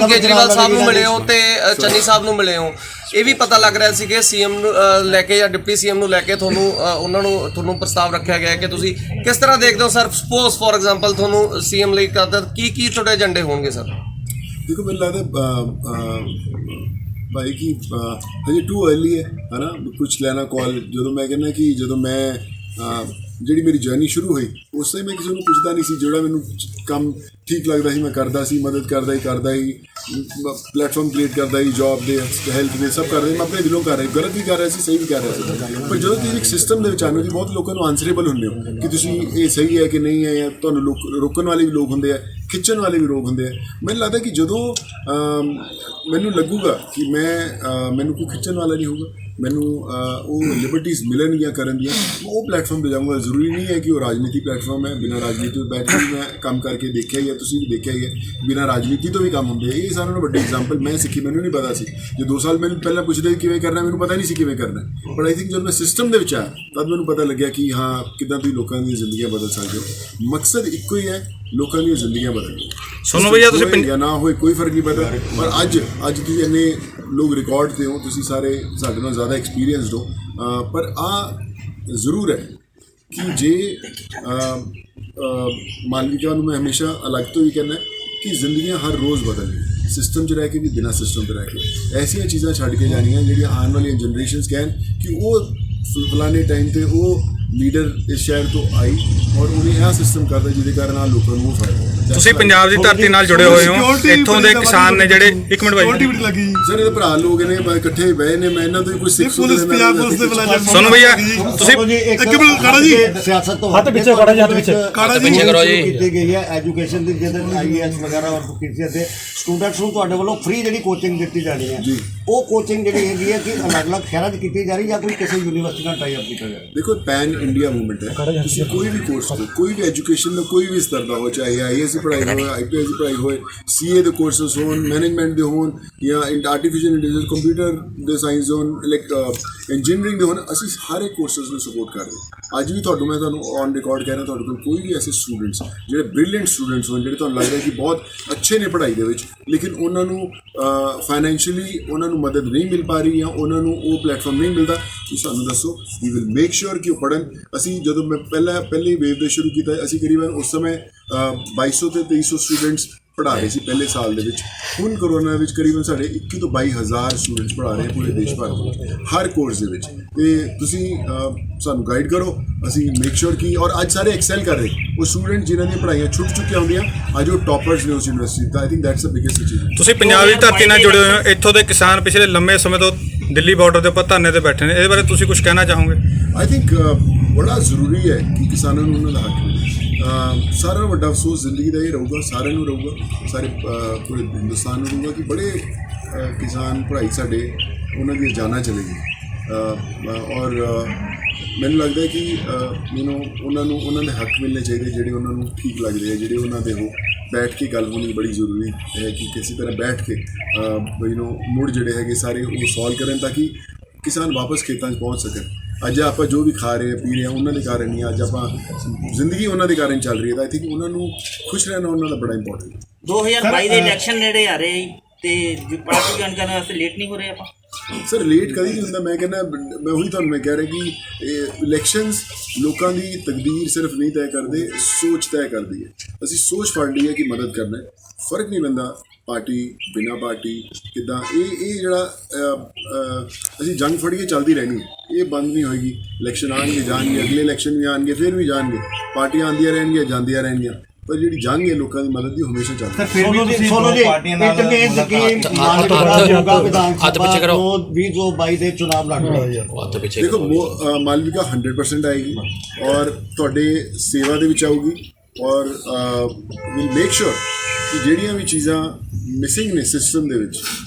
ਕੇਜਰੀਵਾਲ ਸਾਹਿਬ ਨੂੰ ਮਿਲੇ ਹੋ ਤੇ ਚੰਨੀ ਸਾਹਿਬ ਨੂੰ ਮਿਲੇ ਹੋ, ਇਹ ਵੀ ਪਤਾ ਲੱਗ ਰਿਹਾ ਸੀ ਕਿ ਸੀਐਮ ਨੂੰ ਲੈ ਕੇ ਜਾਂ ਡਿਪਟੀ ਸੀਐਮ ਨੂੰ ਲੈ ਕੇ ਤੁਹਾਨੂੰ ਪ੍ਰਸਤਾਵ ਰੱਖਿਆ ਗਿਆ ਕਿ ਤੁਸੀਂ ਕਿਸ ਤਰ੍ਹਾਂ ਦੇਖਦੇ ਹੋ ਸਰ? ਸਪੋਜ਼ ਫੋਰ ਐਗਜ਼ਾਮਪਲ ਤੁਹਾਨੂੰ ਸੀਐਮ ਲਈ ਕਰਦਾ, ਕੀ ਤੁਹਾਡੇ ਏਜੰਡੇ ਹੋਣਗੇ ਸਰ? ਦੇਖੋ, ਮੈਨੂੰ ਲੱਗਦਾ ਭਾਈ ਕਿ ਹਜੇ ਟੂ अर्ਲੀ ਹੈ ਨਾ ਕੁਝ ਲੈਣਾ ਕਾਲ। ਜਦੋਂ ਮੈਂ ਕਹਿੰਦਾ ਕਿ ਜਦੋਂ ਮੈਂ ਜਿਹੜੀ ਮੇਰੀ ਜਰਨੀ ਸ਼ੁਰੂ ਹੋਈ ਉਸ time ਮੈਂ ਕਿਸੇ ਨੂੰ ਪੁੱਛਦਾ ਨਹੀਂ ਸੀ, ਜਿਹੜਾ ਮੈਨੂੰ ਕੰਮ ਠੀਕ ਲੱਗਦਾ ਸੀ ਮੈਂ ਕਰਦਾ ਸੀ, ਮਦਦ ਕਰਦਾ ਹੀ ਪਲੇਟਫਾਰਮ ਕ੍ਰੀਏਟ ਕਰਦਾ ਹੀ, ਜੌਬ ਦੇ ਹੈਲਥ ਦੇ ਸਭ ਕਰਦਾ ਮੈਂ ਆਪਣੇ ਦਿਲੋਂ ਕਰ ਰਿਹਾ, ਗਲਤ ਵੀ ਕਰ ਰਿਹਾ ਸੀ, ਸਹੀ ਵੀ ਕਰ ਰਿਹਾ ਸੀ। ਪਰ ਜਦੋਂ ਤੁਸੀਂ ਇੱਕ ਸਿਸਟਮ ਦੇ ਵਿੱਚ ਆਉਂਦੇ ਹੋ ਜੀ, ਬਹੁਤ ਲੋਕਾਂ ਨੂੰ ਆਨਸਰੇਬਲ ਹੁੰਦੇ ਹੋ ਕਿ ਤੁਸੀਂ ਇਹ ਸਹੀ ਹੈ ਕਿ ਨਹੀਂ ਹੈ, ਜਾਂ ਤੁਹਾਨੂੰ ਰੋਕਣ ਵਾਲੇ ਵੀ ਲੋਕ ਹੁੰਦੇ ਆ, ਖਿੱਚਣ ਵਾਲੇ ਵੀ ਲੋਕ ਹੁੰਦੇ ਆ। ਮੈਨੂੰ ਲੱਗਦਾ ਕਿ ਜਦੋਂ ਮੈਨੂੰ ਲੱਗੂਗਾ ਕਿ ਮੈਨੂੰ ਕੋਈ ਖਿੱਚਣ ਵਾਲਾ ਨਹੀਂ ਹੋਊਗਾ, ਮੈਨੂੰ ਉਹ ਲਿਬਰਟੀਜ਼ ਮਿਲਣਗੀਆਂ ਕਰਨ ਦੀਆਂ, ਉਹ ਪਲੇਟਫਾਰਮ 'ਤੇ ਜਾਊਂਗਾ। ਜ਼ਰੂਰੀ ਨਹੀਂ ਹੈ ਕਿ ਉਹ ਰਾਜਨੀਤੀ ਪਲੇਟਫਾਰਮ ਹੈ, ਬਿਨਾਂ ਰਾਜਨੀਤੀ ਤੋਂ ਬੈਠ ਕੇ ਮੈਂ ਕੰਮ ਕਰਕੇ ਦੇਖਿਆ ਹੀ ਹੈ, ਤੁਸੀਂ ਵੀ ਦੇਖਿਆ ਹੀ ਹੈ, ਬਿਨਾਂ ਰਾਜਨੀਤੀ ਤੋਂ ਵੀ ਕੰਮ ਹੁੰਦੇ। ਇਹ ਸਾਰਿਆਂ ਨਾਲੋਂ ਵੱਡੀ ਐਗਜ਼ਾਮਪਲ ਮੈਂ ਸਿੱਖੀ, ਮੈਨੂੰ ਨਹੀਂ ਪਤਾ ਸੀ। ਜੇ 2 ਸਾਲ ਮੈਨੂੰ ਪਹਿਲਾਂ ਪੁੱਛਦੇ ਕਿਵੇਂ ਕਰਨਾ, ਮੈਨੂੰ ਪਤਾ ਨਹੀਂ ਸੀ ਕਿਵੇਂ ਕਰਨਾ, ਬਟ ਆਈ ਥਿੰਕ ਜਦੋਂ ਮੈਂ ਸਿਸਟਮ ਦੇ ਵਿੱਚ ਆਇਆ ਤਦ ਮੈਨੂੰ ਪਤਾ ਲੱਗਿਆ ਕਿ ਹਾਂ ਕਿੱਦਾਂ ਤੁਸੀਂ ਲੋਕਾਂ ਦੀਆਂ ਜ਼ਿੰਦਗੀਆਂ ਬਦਲ ਸਕਦੇ ਹੋ। ਮਕਸਦ ਇੱਕੋ ਹੀ ਹੈ, ਲੋਕਾਂ ਦੀਆਂ ਜ਼ਿੰਦਗੀਆਂ ਬਦਲਣੀਆਂ। ਸੋਨੂੰ ਭਈਆ ਤੁਸੀਂ ਜਾਂ ਨਾ ਹੋਏ ਕੋਈ ਫਰਕ ਨਹੀਂ ਪੈਂਦਾ, ਪਰ ਅੱਜ ਤੁਸੀਂ ਇੰਨੇ ਲੋਕ ਰਿਕਾਰਡ 'ਤੇ ਹੋ, ਤੁਸੀਂ ਸਾਰੇ ਸਾਡੇ ਨਾਲ ਜ਼ਿਆਦਾ ਐਕਸਪੀਰੀਅੰਸਡ ਹੋ, ਪਰ ਜ਼ਰੂਰ ਹੈ ਕਿ ਜੇ ਮਾਲਵਿਕਾ ਨੂੰ ਮੈਂ ਹਮੇਸ਼ਾ ਅਲੱਗ ਤੋਂ ਹੀ ਕਹਿੰਦਾ ਕਿ ਜ਼ਿੰਦਗੀਆਂ ਹਰ ਰੋਜ਼ ਬਦਲਣੀਆਂ, ਸਿਸਟਮ 'ਚ ਰਹਿ ਕੇ ਵੀ, ਬਿਨਾਂ ਸਿਸਟਮ 'ਤੇ ਰਹਿ ਕੇ। ਐਸੀਆਂ ਚੀਜ਼ਾਂ ਛੱਡ ਕੇ ਜਾਣੀਆਂ ਜਿਹੜੀਆਂ ਆਉਣ ਵਾਲੀਆਂ ਜਨਰੇਸ਼ਨਸ ਕਹਿਣ ਕਿ ਉਹ ਫਲਾਣੇ ਟਾਈਮ 'ਤੇ ਉਹ ਲੀਡਰ ਇਸ ਸ਼ਹਿਰ ਤੋਂ ਆਈ ਔਰ ਉਹਨੇ ਇਹ ਸਿਸਟਮ ਕਰਦਾ ਜਿਹਦੇ ਕਾਰਨ ਆ ਲੋਕਾਂ ਨੂੰ ਉਹ ਫਾਇਦਾ। ਤੁਸੀਂ ਪੰਜਾਬ ਦੀ ਧਰਤੀ ਨਾਲ ਜੁੜੇ ਹੋਏ ਹੋ, ਇੱਥੋਂ ਦੇ ਕਿਸਾਨ ਨੇ ਜਿਹੜੇ, ਇੱਕ ਮਿੰਟ ਬਾਈ ਸਰ ਇਹਦੇ ਭਰਾ ਲੋਕ ਨੇ ਇਕੱਠੇ ਬਹਿ ਨੇ, ਮੈਂ ਇਹਨਾਂ ਤੋਂ ਕੋਈ ਸਿੱਖ ਪੁਲਿਸ ਪੰਜਾਬ ਪੁਲਿਸ ਦੇ ਮੁਲਾਜ਼ਮ ਸੋਨੂੰ ਭਈਆ ਤੁਸੀਂ ਇੱਕ ਮਿੰਟ ਖੜਾ ਜੀ, ਸਿਆਸਤ ਤੋਂ ਹੱਥ ਪਿੱਛੇ ਖੜਾ ਜੀ, ਹੱਥ ਪਿੱਛੇ ਖੜਾ ਜੀ ਕਰੋ ਜੀ ਕੀਤੀ ਗਈ ਹੈ ਐਜੂਕੇਸ਼ਨ ਦੀ, ਜਿਹਦੇ IAS ਵਗੈਰਾ ਔਰ ਕਿਸੇ ਦੇ ਸਟੂਡੈਂਟਸ ਨੂੰ ਤੁਹਾਡੇ ਵੱਲੋਂ ਫ੍ਰੀ ਜਿਹੜੀ ਕੋਚਿੰਗ ਦਿੱਤੀ ਜਾਣੀ ਹੈ, ਉਹ ਕੋਚਿੰਗ ਜਿਹੜੀ ਹੈਗੀ ਹੈ ਕਿ ਅਲੱਗ-ਅਲੱਗ ਸ਼ਹਿਰਾਂ 'ਚ ਕੀਤੀ ਜਾ ਰਹੀ ਜਾਂ ਕੋਈ ਕਿਸੇ ਯੂਨੀਵਰਸਿਟੀ ਨਾਲ ਟਾਈ ਅਪ ਕੀਤਾ ਜਾ ਰਿਹਾ? ਦੇਖੋ ਪੈਨ ਇੰਡੀਆ ਮੂਵਮੈਂਟ ਹੈ, ਤੁਸੀਂ ਕੋਈ ਵੀ ਕੋਰਸ ਕਰੋ, ਕੋਈ ਵੀ ਐਜੂਕੇਸ਼ਨ ਦਾ ਕੋਈ ਵੀ ਸਤਰ ਦਾ ਹੋ, ਚਾਹੇ IAS ਦੀ ਪੜ੍ਹਾਈ ਹੋਵੇ, IPS ਦੀ ਪੜ੍ਹਾਈ ਹੋਵੇ, CA ਦੇ ਕੋਰਸਸ ਹੋਣ, ਮੈਨੇਜਮੈਂਟ ਦੇ ਹੋਣ, ਜਾਂ ਆਰਟੀਫਿਸ਼ੀਅਲ ਇੰਟੈਲੀਜੈਂਸ, ਕੰਪਿਊਟਰ ਦੇ ਸਾਇੰਸ ਹੋਣ, ਇੰਜੀਨੀਅਰਿੰਗ ਦੇ ਹੋਣ, ਅਸੀਂ ਹਰ ਇੱਕ ਕੋਰਸਸ ਨੂੰ ਸਪੋਰਟ ਕਰਦੇ ਹਾਂ। ਅੱਜ ਵੀ ਮੈਂ ਤੁਹਾਨੂੰ ਔਨ ਰਿਕਾਰਡ ਕਹਿ ਰਿਹਾ, ਤੁਹਾਡੇ ਕੋਲ ਕੋਈ ਵੀ ਐਸੇ ਸਟੂਡੈਂਟਸ ਜਿਹੜੇ ਬ੍ਰਿਲੀਅੰਟ ਸਟੂਡੈਂਟਸ ਹੋਣ, ਜਿਹੜੇ ਤੁਹਾਨੂੰ ਲੱਗਦਾ ਕਿ ਬਹੁਤ ਅੱਛੇ ਨੇ ਪੜ੍ਹਾਈ ਦੇ ਵਿੱਚ, ਲੇਕਿਨ ਉਹਨਾਂ ਨੂੰ ਫਾਈਨੈਂਸ਼ੀਅਲੀ ਉਹਨਾਂ ਨੂੰ ਮਦਦ ਨਹੀਂ ਮਿਲ ਪਾ ਰਹੀ ਜਾਂ ਉਹਨਾਂ ਨੂੰ ਉਹ ਪਲੇਟਫਾਰਮ ਨਹੀਂ ਮਿਲਦਾ, ਤੁਸੀਂ ਸਾਨੂੰ ਦੱਸੋ, ਵੀ ਵਿਲ ਮੇਕ ਸ਼ੋਰ ਕਿ ਉਹ ਪੜ੍ਹਨ। ਅਸੀਂ ਜਦੋਂ ਮੈਂ ਪਹਿਲੀ ਵੇਵ ਦੇ ਸ਼ੁਰੂ ਕੀਤਾ, ਅਸੀਂ ਕਰੀਬਨ ਉਸ ਸਮੇਂ 2200 ਤੇ 2300 ਸਟੂਡੈਂਟਸ ਪੜ੍ਹਾ ਰਹੇ ਸੀ ਪਹਿਲੇ ਸਾਲ ਦੇ ਵਿੱਚ। ਹੁਣ ਕਰੋਨਾ ਵਿੱਚ ਕਰੀਬਨ ਸਾਡੇ 21 ਤੋਂ 22,000 ਸਟੂਡੈਂਟਸ ਪੜ੍ਹਾ ਰਹੇ ਪੂਰੇ ਦੇਸ਼ ਭਰ ਵਿੱਚ, ਹਰ ਕੋਰਸ ਦੇ ਵਿੱਚ। ਤੇ ਤੁਸੀਂ ਸਾਨੂੰ ਗਾਈਡ ਕਰੋ, ਅਸੀਂ ਮੇਕ ਸ਼ੋਰ ਕਿ, ਔਰ ਅੱਜ ਸਾਰੇ ਐਕਸੈਲ ਕਰ ਰਹੇ, ਉਹ ਸਟੂਡੈਂਟ ਜਿਨ੍ਹਾਂ ਦੀਆਂ ਪੜ੍ਹਾਈਆਂ ਛੁੱਟ ਚੁੱਕੀਆਂ ਹੁੰਦੀਆਂ ਅੱਜ ਉਹ ਟੌਪਰਸ ਨੇ ਉਸ university the. I think that's the biggest achievement. ਤੁਸੀਂ ਪੰਜਾਬ ਦੀ ਧਰਤੀ ਨਾਲ ਜੁੜੇ ਹੋਏ ਹੋ, ਇੱਥੋਂ ਦੇ ਕਿਸਾਨ ਪਿਛਲੇ ਲੰਮੇ ਸਮੇਂ ਤੋਂ ਦਿੱਲੀ ਬਾਰਡਰ ਦੇ ਉੱਪਰ ਧਰਨੇ ਤੇ ਬੈਠੇ ਨੇ, ਇਹਦੇ ਬਾਰੇ ਤੁਸੀਂ ਕੁਝ ਕਹਿਣਾ ਚਾਹੋਗੇ? ਆਈ ਥਿੰਕ ਬੜਾ ਜ਼ਰੂਰੀ ਹੈ ਕਿ ਕਿਸਾਨਾਂ ਨੂੰ ਉਹਨਾਂ ਦਾ ਹੱਕ ਮਿਲੇ। ਸਾਰਾ ਵੱਡਾ ਅਫਸੋਸ ਜ਼ਿੰਦਗੀ ਦਾ ਇਹ ਰਹੂਗਾ, ਸਾਰਿਆਂ ਨੂੰ ਰਹੂਗਾ, ਸਾਰੇ ਪੂਰੇ ਹਿੰਦੁਸਤਾਨ ਨੂੰ ਰਹੂਗਾ ਕਿ ਬੜੇ ਕਿਸਾਨ ਭਰਾਈ ਸਾਡੇ ਉਹਨਾਂ ਦੀਆਂ ਜਾਨਾਂ ਚਲੇ ਗਈਆਂ। ਔਰ ਮੈਨੂੰ ਲੱਗਦਾ ਹੈ ਕਿ ਉਹਨਾਂ ਦੇ ਹੱਕ ਮਿਲਣੇ ਚਾਹੀਦੇ, ਜਿਹੜੇ ਉਹਨਾਂ ਨੂੰ ਠੀਕ ਲੱਗਦੇ ਆ, ਜਿਹੜੇ ਉਹਨਾਂ ਦੇ ਉਹ ਬੈਠ ਕੇ ਗੱਲ ਹੋਣੀ ਬੜੀ ਜ਼ਰੂਰੀ ਹੈ ਕਿ ਕਿਸੇ ਤਰ੍ਹਾਂ ਬੈਠ ਕੇ ਮੁੜ ਜਿਹੜੇ ਹੈਗੇ ਸਾਰੇ ਉਹ ਸੋਲਵ ਕਰਨ, ਤਾਂ ਕਿ ਕਿਸਾਨ ਵਾਪਸ ਖੇਤਾਂ 'ਚ ਪਹੁੰਚ ਸਕਣ। ਅੱਜ ਆਪਾਂ ਜੋ ਵੀ ਖਾ ਰਹੇ ਪੀ ਰਹੇ ਹਾਂ ਉਹਨਾਂ ਦੇ ਕਾਰਨ ਹੀ, ਅੱਜ ਆਪਾਂ ਜ਼ਿੰਦਗੀ ਉਹਨਾਂ ਦੇ ਕਾਰਨ ਚੱਲ ਰਹੀ ਹੈ। ਤਾਂ ਆਈ ਥਿੰਕ ਉਹਨਾਂ ਨੂੰ ਖੁਸ਼ ਰਹਿਣਾ ਉਹਨਾਂ ਦਾ ਬੜਾ ਇੰਪੋਰਟੈਂਟ ਹੈ। 2022 ਦੇ ਇਲੈਕਸ਼ਨ ਨੇੜੇ ਆ ਰਹੇ ਤੇ ਪਾਰਟੀ ਜੁਆਇਨ ਕਰਨ ਵਾਸਤੇ ਲੇਟ ਨਹੀਂ ਹੋ ਰਹੇ ਆਪਾਂ? ਸਰ ਲੇਟ ਕਦੀ ਨਹੀਂ ਹੁੰਦਾ। ਮੈਂ ਕਹਿੰਦਾ, ਮੈਂ ਉਹੀ ਤੁਹਾਨੂੰ ਕਹਿ ਰਿਹਾ ਕਿ ਇਲੈਕਸ਼ਨਸ ਲੋਕਾਂ ਦੀ ਤਕਦੀਰ ਸਿਰਫ ਨਹੀਂ ਤੈਅ ਕਰਦੇ, ਸੋਚ ਤੈਅ ਕਰਦੀ ਹੈ। ਅਸੀਂ ਸੋਚ ਫੜ ਲਈ ਹੈ ਕਿ ਮਦਦ ਕਰਨਾ ਹੈ, ਫਰਕ ਨਹੀਂ ਪੈਂਦਾ ਪਾਰਟੀ ਬਿਨਾਂ ਪਾਰਟੀ ਕਿੱਦਾਂ। ਇਹ ਜਿਹੜਾ ਅਸੀਂ ਜੰਗ ਫੜੀਏ ਚੱਲਦੀ ਰਹਿਣੀ ਹੈ, ਇਹ ਬੰਦ ਨਹੀਂ ਹੋਏਗੀ। ਇਲੈਕਸ਼ਨ ਆਉਣਗੇ ਜਾਣਗੇ, ਅਗਲੇ ਇਲੈਕਸ਼ਨ ਵੀ ਆਉਣਗੇ, ਫਿਰ ਵੀ ਜਾਣਗੇ, ਪਾਰਟੀਆਂ ਆਉਂਦੀਆਂ ਰਹਿਣਗੀਆਂ ਜਾਂਦੀਆਂ ਰਹਿਣਗੀਆਂ, ਪਰ ਜਿਹੜੀ ਜੰਗ ਹੈ ਲੋਕਾਂ ਦੀ ਮਦਦ ਦੀ ਹਮੇਸ਼ਾ ਚੱਲਦੀ ਹੈ। ਫਿਰ ਵੀ ਤੁਸੀਂ ਦੋਨੋਂ ਪਾਰਟੀਆਂ ਨਾਲ ਦੇ ਚੁਣਾਵ ਲੜ ਰਹੇ। ਦੇਖੋ ਮਾਲਵਿਕਾ 100% ਆਏਗੀ ਔਰ ਤੁਹਾਡੇ ਸੇਵਾ ਦੇ ਵਿੱਚ ਆਊਗੀ, ਔਰ ਵਿਲ ਮੇਕ ਸ਼ੋਰ ਕਿ ਜਿਹੜੀਆਂ ਵੀ ਚੀਜ਼ਾਂ ਮਿਸਿੰਗ ਨੇ ਸਿਸਟਮ ਦੇ ਵਿੱਚ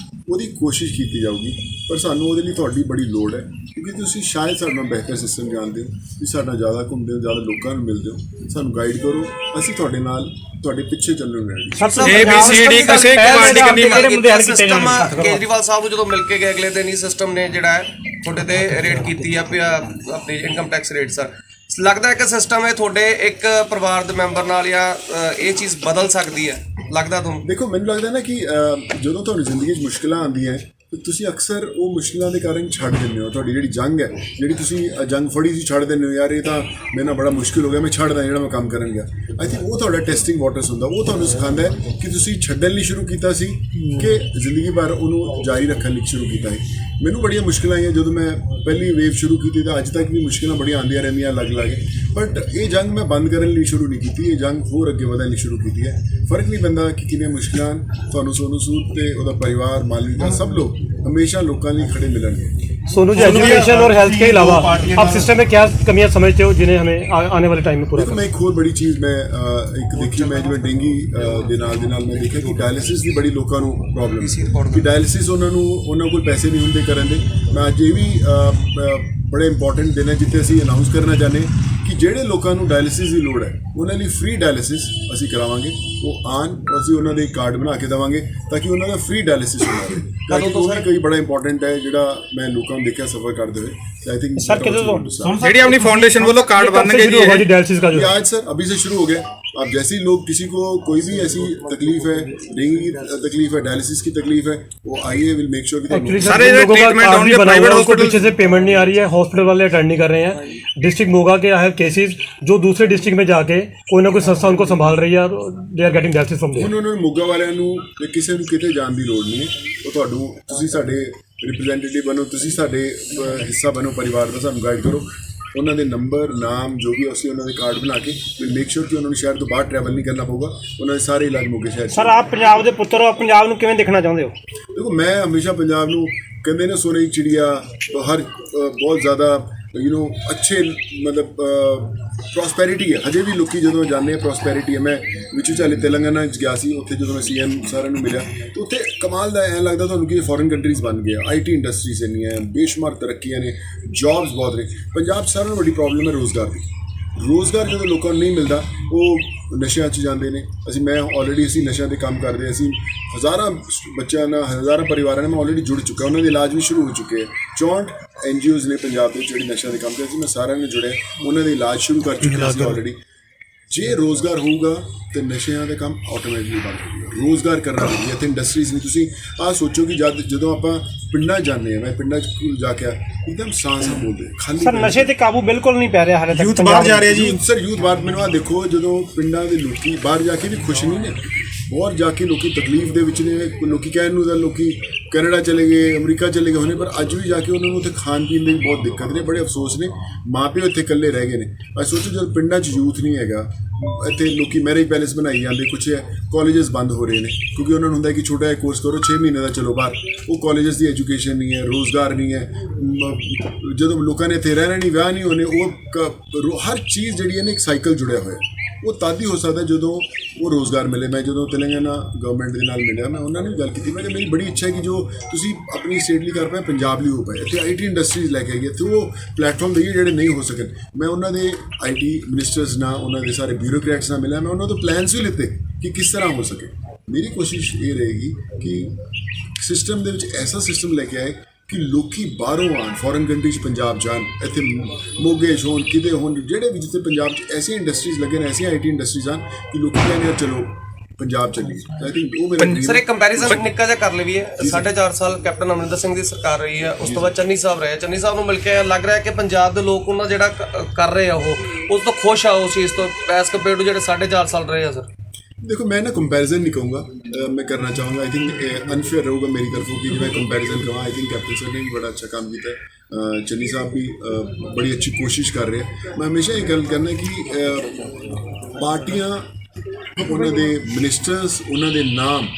ਉਹਦੀ ਕੋਸ਼ਿਸ਼ ਕੀਤੀ ਜਾਊਗੀ। ਪਰ ਸਾਨੂੰ ਉਹਦੇ ਲਈ ਤੁਹਾਡੀ ਬੜੀ ਲੋੜ ਹੈ, ਕਿਉਂਕਿ ਤੁਸੀਂ ਸ਼ਾਇਦ ਸਾਡਾ ਬਿਹਤਰ ਸਿਸਟਮ ਜਾਣਦੇ ਹੋ, ਤੁਸੀਂ ਸਾਡਾ ਜ਼ਿਆਦਾ ਘੁੰਮਦੇ ਹੋ, ਜ਼ਿਆਦਾ ਲੋਕਾਂ ਨੂੰ ਮਿਲਦੇ ਹੋ, ਸਾਨੂੰ ਗਾਈਡ ਕਰੋ, ਅਸੀਂ ਤੁਹਾਡੇ ਨਾਲ ਤੁਹਾਡੇ ਪਿੱਛੇ ਚੱਲਣ ਰੈਡੀ। ABCD ਕਿਸੇ ਕਮਾਂਡ ਕਿਹੜੇ ਸਿਸਟਮ ਕੇਜਰੀਵਾਲ ਸਾਹਿਬ ਨੂੰ ਜਦੋਂ ਮਿਲ ਕੇ ਗਏ ਅਗਲੇ ਦਿਨ ਹੀ ਸਿਸਟਮ ਨੇ ਜਿਹੜਾ ਹੈ ਤੁਹਾਡੇ ਤੇ ਰੇਟ ਕੀਤੀ ਆ ਆਪਣੀ ਇਨਕਮ ਟੈਕਸ ਰੇਟ। ਸਰ ਲੱਗਦਾ ਹੈ ਕਿ ਸਿਸਟਮ ਹੈ ਤੁਹਾਡੇ ਇੱਕ ਪਰਿਵਾਰ ਦੇ ਮੈਂਬਰ ਨਾਲ ਜਾਂ ਇਹ ਚੀਜ਼ ਬਦਲ ਸਕਦੀ ਹੈ, ਲੱਗਦਾ ਤੁਹਾਨੂੰ? ਦੇਖੋ ਮੈਨੂੰ ਲੱਗਦਾ ਨਾ ਕਿ ਜਦੋਂ ਤੁਹਾਨੂੰ ਜ਼ਿੰਦਗੀ 'ਚ ਮੁਸ਼ਕਿਲਾਂ ਆਉਂਦੀਆਂ ਤੇ ਤੁਸੀਂ ਅਕਸਰ ਉਹ ਮੁਸ਼ਕਿਲਾਂ ਦੇ ਕਾਰਨ ਛੱਡ ਦਿੰਦੇ ਹੋ। ਤੁਹਾਡੀ ਜਿਹੜੀ ਜੰਗ ਹੈ, ਜਿਹੜੀ ਤੁਸੀਂ ਜੰਗ ਫੜੀ ਸੀ, ਛੱਡ ਦਿੰਦੇ ਹੋ, ਯਾਰ ਇਹ ਤਾਂ ਮੇਰੇ ਨਾਲ ਬੜਾ ਮੁਸ਼ਕਿਲ ਹੋ ਗਿਆ, ਮੈਂ ਛੱਡਦਾ ਜਿਹੜਾ ਮੈਂ ਕੰਮ ਕਰਨ ਗਿਆ। ਆਈ ਥਿੰਕ ਉਹ ਤੁਹਾਡਾ ਟੈਸਟਿੰਗ ਵਾਟਰਸ ਹੁੰਦਾ, ਉਹ ਤੁਹਾਨੂੰ ਸਿਖਾਉਂਦਾ ਹੈ ਕਿ ਤੁਸੀਂ ਛੱਡਣ ਲਈ ਸ਼ੁਰੂ ਕੀਤਾ ਸੀ ਕਿ ਜ਼ਿੰਦਗੀ ਭਰ ਉਹਨੂੰ ਜਾਰੀ ਰੱਖਣ ਲਈ ਸ਼ੁਰੂ ਕੀਤਾ ਹੈ। ਮੈਨੂੰ ਬੜੀਆਂ ਮੁਸ਼ਕਿਲਾਂ ਆਈਆਂ ਜਦੋਂ ਮੈਂ ਪਹਿਲੀ ਵੇਵ ਸ਼ੁਰੂ ਕੀਤੀ, ਤਾਂ ਅੱਜ ਤੱਕ ਵੀ ਮੁਸ਼ਕਿਲਾਂ ਬੜੀਆਂ ਆਉਂਦੀਆਂ ਰਹਿੰਦੀਆਂ ਅਲੱਗ-ਅਲੱਗ। ਬਟ ਇਹ ਜੰਗ ਮੈਂ ਬੰਦ ਕਰਨ ਲਈ ਸ਼ੁਰੂ ਨਹੀਂ ਕੀਤੀ, ਇਹ ਜੰਗ ਹੋਰ ਅੱਗੇ ਵਧਣ ਲਈ ਸ਼ੁਰੂ ਕੀਤੀ ਹੈ। ਫਰਕ ਨਹੀਂ ਪੈਂਦਾ ਕਿ ਕਿੰਨੀਆਂ ਮੁਸ਼ਕਿਲਾਂ ਤੁਹਾਨੂੰ ਸੋਨੂ ਸੂਦ ਤੇ ਉਹਦਾ ਪਰਿਵਾਰ, ਮਾਲਵਿਕਾ, ਸਭ ਲੋग ਹमेशा लोगों लिए खड़े मिलेंगे। सोनू जी, एजुकेशन और हेल्थ के अलावा आप सिस्टम में क्या कमियां समझते हो जिन्हें हमें आने वाले टाइम में पूरा देखो, मैं एक और बड़ी चीज़ मैं एक देखी, मैं जिवें डेंगी ਦੇ ਨਾਲ ਮੈਂ ਦੇਖਿਆ ਕਿ ਡਾਇਲਿਸਿਸ ਦੀ ਬੜੀ ਲੋਕਾਂ ਨੂੰ ਪ੍ਰੋਬਲਮ ਸੀ ਕਿ ਡਾਇਲਿਸਿਸ ਉਹਨਾਂ ਕੋਲ ਪੈਸੇ ਨਹੀਂ ਹੁੰਦੇ ਕਰਨ ਦੇ। ਮੈਂ ਅੱਜ ਇਹ ਵੀ ਬੜੇ ਇੰਪੋਰਟੈਂਟ ਦਿਨ ਹੈ ਜਿੱਥੇ ਅਸੀਂ ਅਨਾਉਂਸ ਕਰਨਾ ਚਾਹੁੰਦੇ ਕਿ ਜਿਹੜੇ ਲੋਕਾਂ ਨੂੰ ਡਾਇਲਿਸਿਸ ਦੀ ਲੋੜ ਹੈ ਉਹਨਾਂ ਲਈ ਫ੍ਰੀ ਡਾਇਲਿਸਿਸ ਅਸੀਂ ਕਰਾਵਾਂਗੇ। ਉਹ ਆਉਣ, ਅਸੀਂ ਉਹਨਾਂ ਦੇ ਕਾਰਡ ਬਣਾ ਕੇ ਦੇਵਾਂਗੇ ਤਾਂ ਕਿ ਉਹਨਾਂ ਦਾ ਫ੍ਰੀ ਡਾਇਲਿਸਿਸ ਹੋ ਜਾਵੇ। ਕਿਉਂਕਿ ਉਹ ਵੀ ਕੋਈ ਬੜਾ ਇੰਪੋਰਟੈਂਟ ਹੈ ਜਿਹੜਾ ਮੈਂ ਲੋਕਾਂ ਨੂੰ ਦੇਖਿਆ ਸਫਰ ਕਰਦੇ ਹੋਏ। आई थिंक सर ਜਿਹੜੀ ਆਪਣੀ ਫਾउंडेशन ਵੱਲੋਂ कार्ड बनने के लिए डायलिसिस का जो आज सर अभी से शुरू हो गया। अब जैसे ही लोग किसी को कोई भी ऐसी तकलीफ है, डेंगू की तकलीफ है, डायलिसिस की तकलीफ है, वो आइए, विल मेक श्योर कि सारे ट्रीटमेंट होंगे प्राइवेट हॉस्पिटल पीछे से पेमेंट नहीं आ रही है, हॉस्पिटल वाले अटेंड नहीं कर रहे हैं। डिस्ट्रिक्ट मोगा के है केसेस जो दूसरे डिस्ट्रिक्ट में जाके कोई ना कोई संस्था उनको संभाल रही है, they are getting dialysis from there. उन्होंने मोगा वालिਆਂ ਨੂੰ ਕਿਸੇ ਨੂੰ ਕਿਤੇ ਜਾਣ ਦੀ ਲੋੜ ਨਹੀਂ ਹੈ। ਉਹ ਤੁਹਾਨੂੰ, ਤੁਸੀਂ ਸਾਡੇ ਰਿਪਰੈਜ਼ੈਂਟੇਟਿਵ ਬਣੋ, ਤੁਸੀਂ ਸਾਡੇ ਹਿੱਸਾ ਬਣੋ ਪਰਿਵਾਰ ਦਾ, ਸਾਨੂੰ ਗਾਈਡ ਕਰੋ। ਉਹਨਾਂ ਦੇ ਨੰਬਰ, ਨਾਮ ਜੋ ਵੀ ਅਸੀਂ ਉਹਨਾਂ ਦੇ ਕਾਰਡ ਬਣਾ ਕੇ ਵਿਲ ਮੇਕ ਸ਼ੋਰ ਕਿ ਉਹਨਾਂ ਨੂੰ ਸ਼ਹਿਰ ਤੋਂ ਬਾਹਰ ਟਰੈਵਲ ਨਹੀਂ ਕਰਨਾ ਪਊਗਾ। ਉਹਨਾਂ ਦੇ ਸਾਰੇ ਇਲਾਜ ਮੋਗੇ ਸ਼ਹਿਰ। ਸਰ, ਆਪ ਪੰਜਾਬ ਦੇ ਪੁੱਤਰ ਹੋ, ਪੰਜਾਬ ਨੂੰ ਕਿਵੇਂ ਦੇਖਣਾ ਚਾਹੁੰਦੇ ਹੋ? ਦੇਖੋ, ਮੈਂ ਹਮੇਸ਼ਾ ਪੰਜਾਬ ਨੂੰ ਕਹਿੰਦੇ ਨੇ ਸੋਨੇ ਦੀ ਚਿੜੀਆ, ਹਰ ਬਹੁਤ ਜ਼ਿਆਦਾ अच्छे मतलब ਪ੍ਰੋਸਪੈਰਿਟੀ ਹੈ। ਹਜੇ ਵੀ ਲੋਕੀ ਜਦੋਂ ਜਾਂਦੇ ਆ ਪ੍ਰੋਸਪੈਰਿਟੀ ਹੈ। ਮੈਂ ਵਿੱਚੋਂ ਚਾਲੇ ਤੇਲੰਗਾਨਾ 'ਚ ਗਿਆ ਸੀ, ਉੱਥੇ ਜਦੋਂ ਮੈਂ CM ਸਾਰਿਆਂ ਨੂੰ ਮਿਲਿਆ ਤਾਂ ਉੱਥੇ ਕਮਾਲ ਦਾ ਐਂ ਲੱਗਦਾ ਤੁਹਾਨੂੰ ਕਿ ਫੋਰਨ ਕੰਟਰੀਜ਼ ਬਣ ਗਿਆ। IT ਇੰਡਸਟਰੀਜ਼ ਇੰਨੀਆਂ ਬੇਸ਼ੁਮਾਰ ਤਰੱਕੀਆਂ ਨੇ, ਜੌਬਸ ਬਹੁਤ ਨੇ। ਪੰਜਾਬ 'ਚ ਸਾਰਿਆਂ ਨਾਲੋਂ ਵੱਡੀ ਪ੍ਰੋਬਲਮ ਹੈ ਰੋਜ਼ਗਾਰ ਦੀ। ਰੋਜ਼ਗਾਰ ਜਦੋਂ ਲੋਕਾਂ ਨੂੰ ਨਹੀਂ ਮਿਲਦਾ ਉਹ ਨਸ਼ਿਆਂ 'ਚ ਜਾਂਦੇ ਨੇ। ਮੈਂ ਆਲਰੇਡੀ ਅਸੀਂ ਨਸ਼ਿਆਂ 'ਤੇ ਕੰਮ ਕਰਦੇ, ਅਸੀਂ ਹਜ਼ਾਰਾਂ ਬੱਚਿਆਂ ਨਾਲ, ਹਜ਼ਾਰਾਂ ਪਰਿਵਾਰਾਂ ਨਾਲ ਮੈਂ ਆਲਰੇਡੀ ਜੁੜ ਚੁੱਕਾ। ਉਹਨਾਂ ਦੇ ਇਲਾਜ ਵੀ ਸ਼ੁਰੂ ਹੋ ਚੁੱਕੇ ਹੈ। 64 NGOs ਨੇ ਪੰਜਾਬ ਦੇ ਵਿੱਚ ਜਿਹੜੀ ਨਸ਼ਿਆਂ ਦੇ ਕੰਮ ਕਰਦੇ ਸੀ, ਮੈਂ ਸਾਰਿਆਂ ਨੂੰ ਜੁੜਿਆ, ਉਹਨਾਂ ਦੇ ਇਲਾਜ ਸ਼ੁਰੂ ਕਰ ਚੁੱਕੇ ਅਸੀਂ ਆਲਰੇਡੀ। ਜੇ ਰੋਜ਼ਗਾਰ ਹੋਊਗਾ ਤੇ ਨਸ਼ਿਆਂ ਦਾ ਕੰਮ ਆਟੋਮੈਟਿਕਲੀ ਬੰਦ ਹੋ ਜਾਊਗਾ। ਰੋਜ਼ਗਾਰ ਕਰਨਾ ਚਾਹੀਦਾ। ਇੱਥੇ ਇੰਡਸਟਰੀਜ਼ ਨਹੀਂ। ਤੁਸੀਂ ਆਹ ਸੋਚੋ ਕਿ ਜਦੋਂ ਆਪਾਂ ਪਿੰਡਾਂ ਜਾਂਦੇ ਹਾਂ, ਮੈਂ ਪਿੰਡਾਂ 'ਚ ਜਾ ਕੇ ਇੱਕਦਮ ਸਾਂਸ ਬੋਲਦੇ ਖਾਲੀ। ਸਰ, ਨਸ਼ੇ ਤੇ ਕਾਬੂ ਬਿਲਕੁਲ ਨਹੀਂ ਪੈ ਰਿਹਾ ਹਾਲੇ ਤੱਕ। ਯੂਥ ਬਾਹਰ ਜਾ ਰਿਹਾ ਜੀ। ਸਰ, ਯੂਥ ਬਾਹਰ, ਮੈਨੂੰ ਆਹ ਦੇਖੋ, ਜਦੋਂ ਪਿੰਡਾਂ ਦੇ ਲੋਕੀ ਬਾਹਰ ਜਾ ਕੇ ਵੀ ਖੁਸ਼ ਨਹੀਂ ਨੇ, ਬਾਹਰ ਜਾ ਕੇ ਲੋਕੀ ਤਕਲੀਫ ਦੇ ਵਿੱਚ ਨੇ। ਲੋਕੀ ਕਹਿਣ ਨੂੰ ਤਾਂ ਲੋਕੀ ਕੈਨੇਡਾ ਚਲੇ ਗਏ, ਅਮਰੀਕਾ ਚਲੇ ਗਏ ਹੋਣੇ, ਪਰ ਅੱਜ ਵੀ ਜਾ ਕੇ ਉਹਨਾਂ ਨੂੰ ਉੱਥੇ ਖਾਣ ਪੀਣ ਦੀ ਬਹੁਤ ਦਿੱਕਤ ਨੇ, ਬੜੇ ਅਫਸੋਸ ਨੇ। ਮਾਂ ਪਿਓ ਇੱਥੇ ਇਕੱਲੇ ਰਹਿ ਗਏ ਨੇ। ਅੱਜ ਸੋਚੋ ਜਦੋਂ ਪਿੰਡਾਂ 'ਚ ਯੂਥ ਨਹੀਂ ਹੈਗਾ, ਇੱਥੇ ਲੋਕੀ ਮੈਰਿਜ ਪੈਲੇਸ ਬਣਾਈ ਜਾਂਦੇ, ਕੁਛ ਕਾਲਜਸ ਬੰਦ ਹੋ ਰਹੇ ਨੇ ਕਿਉਂਕਿ ਉਹਨਾਂ ਨੂੰ ਹੁੰਦਾ ਕਿ ਛੋਟਾ ਜਿਹਾ ਕੋਰਸ ਕਰੋ 6 ਮਹੀਨੇ ਦਾ, ਚਲੋ ਬਾਹਰ। ਉਹ ਕਾਲਜਸ ਦੀ ਐਜੂਕੇਸ਼ਨ ਨਹੀਂ ਹੈ, ਰੋਜ਼ਗਾਰ ਨਹੀਂ ਹੈ। ਜਦੋਂ ਲੋਕਾਂ ਨੇ ਇੱਥੇ ਰਹਿਣਾ ਨਹੀਂ, ਵਿਆਹ ਨਹੀਂ ਹੋਣੇ, ਉਹ ਹਰ ਚੀਜ਼ ਜਿਹੜੀ ਹੈ ਨਾ ਇੱਕ ਸਾਈਕਲ ਜੁੜਿਆ ਹੋਇਆ। ਉਹ ਤਦ ਹੀ ਹੋ ਸਕਦਾ ਜਦੋਂ ਉਹ ਰੋਜ਼ਗਾਰ ਮਿਲੇ। ਮੈਂ ਜਦੋਂ ਤੇਲੰਗਾਨਾ ਗਵਰਨਮੈਂਟ ਦੇ ਨਾਲ ਮਿਲਿਆ, ਮੈਂ ਉਹਨਾਂ ਨੂੰ ਵੀ ਗੱਲ ਕੀਤੀ। ਮੈਂ ਕਿਹਾ ਮੇਰੀ ਬੜੀ ਇੱਛਾ ਹੈ ਕਿ ਜੋ ਤੁਸੀਂ ਆਪਣੀ ਸਟੇਟ ਲਈ ਕਰ ਪਾਏ, ਪੰਜਾਬ ਲਈ ਹੋ ਪਾਏ। ਇੱਥੇ IT ਇੰਡਸਟਰੀਜ਼ ਲੈ ਕੇ ਆਈਏ, ਇੱਥੇ ਉਹ ਪਲੇਟਫਾਰਮ ਦੇਈਏ ਜਿਹੜੇ ਨਹੀਂ ਹੋ ਸਕਣ। ਮੈਂ ਉਹਨਾਂ ਦੇ IT ਮਿਨਿਸਟਰਸ ਨਾਲ, ਉਹਨਾਂ ਦੇ ਸਾਰੇ ਬਿਊਰੋਕਰੈਟਸ ਨਾਲ ਮਿਲਿਆ। ਮੈਂ ਉਹਨਾਂ ਤੋਂ ਪਲਾਨਸ ਵੀ ਲਿੱਤੇ ਕਿ ਕਿਸ ਤਰ੍ਹਾਂ ਹੋ ਸਕੇ। ਮੇਰੀ ਕੋਸ਼ਿਸ਼ ਇਹ ਰਹੇਗੀ ਕਿ ਸਿਸਟਮ ਦੇ ਵਿੱਚ ਐਸਾ ਸਿਸਟਮ ਲੈ ਕੇ ਆਏ ਕਿ ਲੋਕੀ ਬਾਹਰੋਂ ਆਉਣ, ਫੋਰਨ ਕੰਟਰੀ 'ਚ ਪੰਜਾਬ ਜਾਣ, ਇੱਥੇ ਮੋਗੇ ਹੋਣ, ਕਿਤੇ ਹੋਣ, ਜਿਹੜੇ ਵੀ ਜਿੱਥੇ ਪੰਜਾਬ 'ਚ ਐਸੀ ਇੰਡਸਟਰੀਜ਼ ਲੱਗੇ ਨੇ, ਐਸੀਆਂ IT ਇੰਡਸਟਰੀਜ਼ ਆਉਣ ਕਿ ਲੋਕੀ ਕਹਿੰਦੇ ਯਾਰ ਚਲੋ ਪੰਜਾਬ ਚੱਲੀਏ। ਆਈ ਥਿੰਕ ਉਹ ਮੇਰਾ ਸਰ, ਇੱਕ ਕੰਪੈਰੀਜ਼ਨ ਨਿੱਕਾ ਜਿਹਾ ਕਰ ਲਈਏ। 4.5 ਸਾਲ ਕੈਪਟਨ ਅਮਰਿੰਦਰ ਸਿੰਘ ਦੀ ਸਰਕਾਰ ਰਹੀ ਹੈ, ਉਸ ਤੋਂ ਬਾਅਦ ਚੰਨੀ ਸਾਹਿਬ ਰਹੇ। ਚੰਨੀ ਸਾਹਿਬ ਨੂੰ ਮਿਲ ਕੇ ਲੱਗ ਰਿਹਾ ਕਿ ਪੰਜਾਬ ਦੇ ਲੋਕ ਉਹਨਾਂ ਜਿਹੜਾ ਕਰ ਰਹੇ ਆ ਉਹ ਉਸ ਤੋਂ ਖੁਸ਼ ਆ, ਉਸ ਚੀਜ਼ ਤੋਂ ਐਸ ਕੰਪੇਅਰ ਟੂ ਜਿਹੜੇ 4.5 ਸਾਲ ਰਹੇ ਆ। ਸਰ देखो, मैं ना कंपैरिजन नहीं कहूँगा, मैं करना चाहूँगा। आई थिंक अनफेयर रहूँगा मेरी तरफों की मैं कंपैरिजन कहूँ। आई थिंक कैप्टन सर ने भी बड़ा अच्छा काम किया है, चन्नी साहब भी बड़ी अच्छी कोशिश कर रहे हैं। मैं हमेशा ये गल करना कि पार्टियां, उन्होंने मिनिस्टर्स, उन्होंने नाम,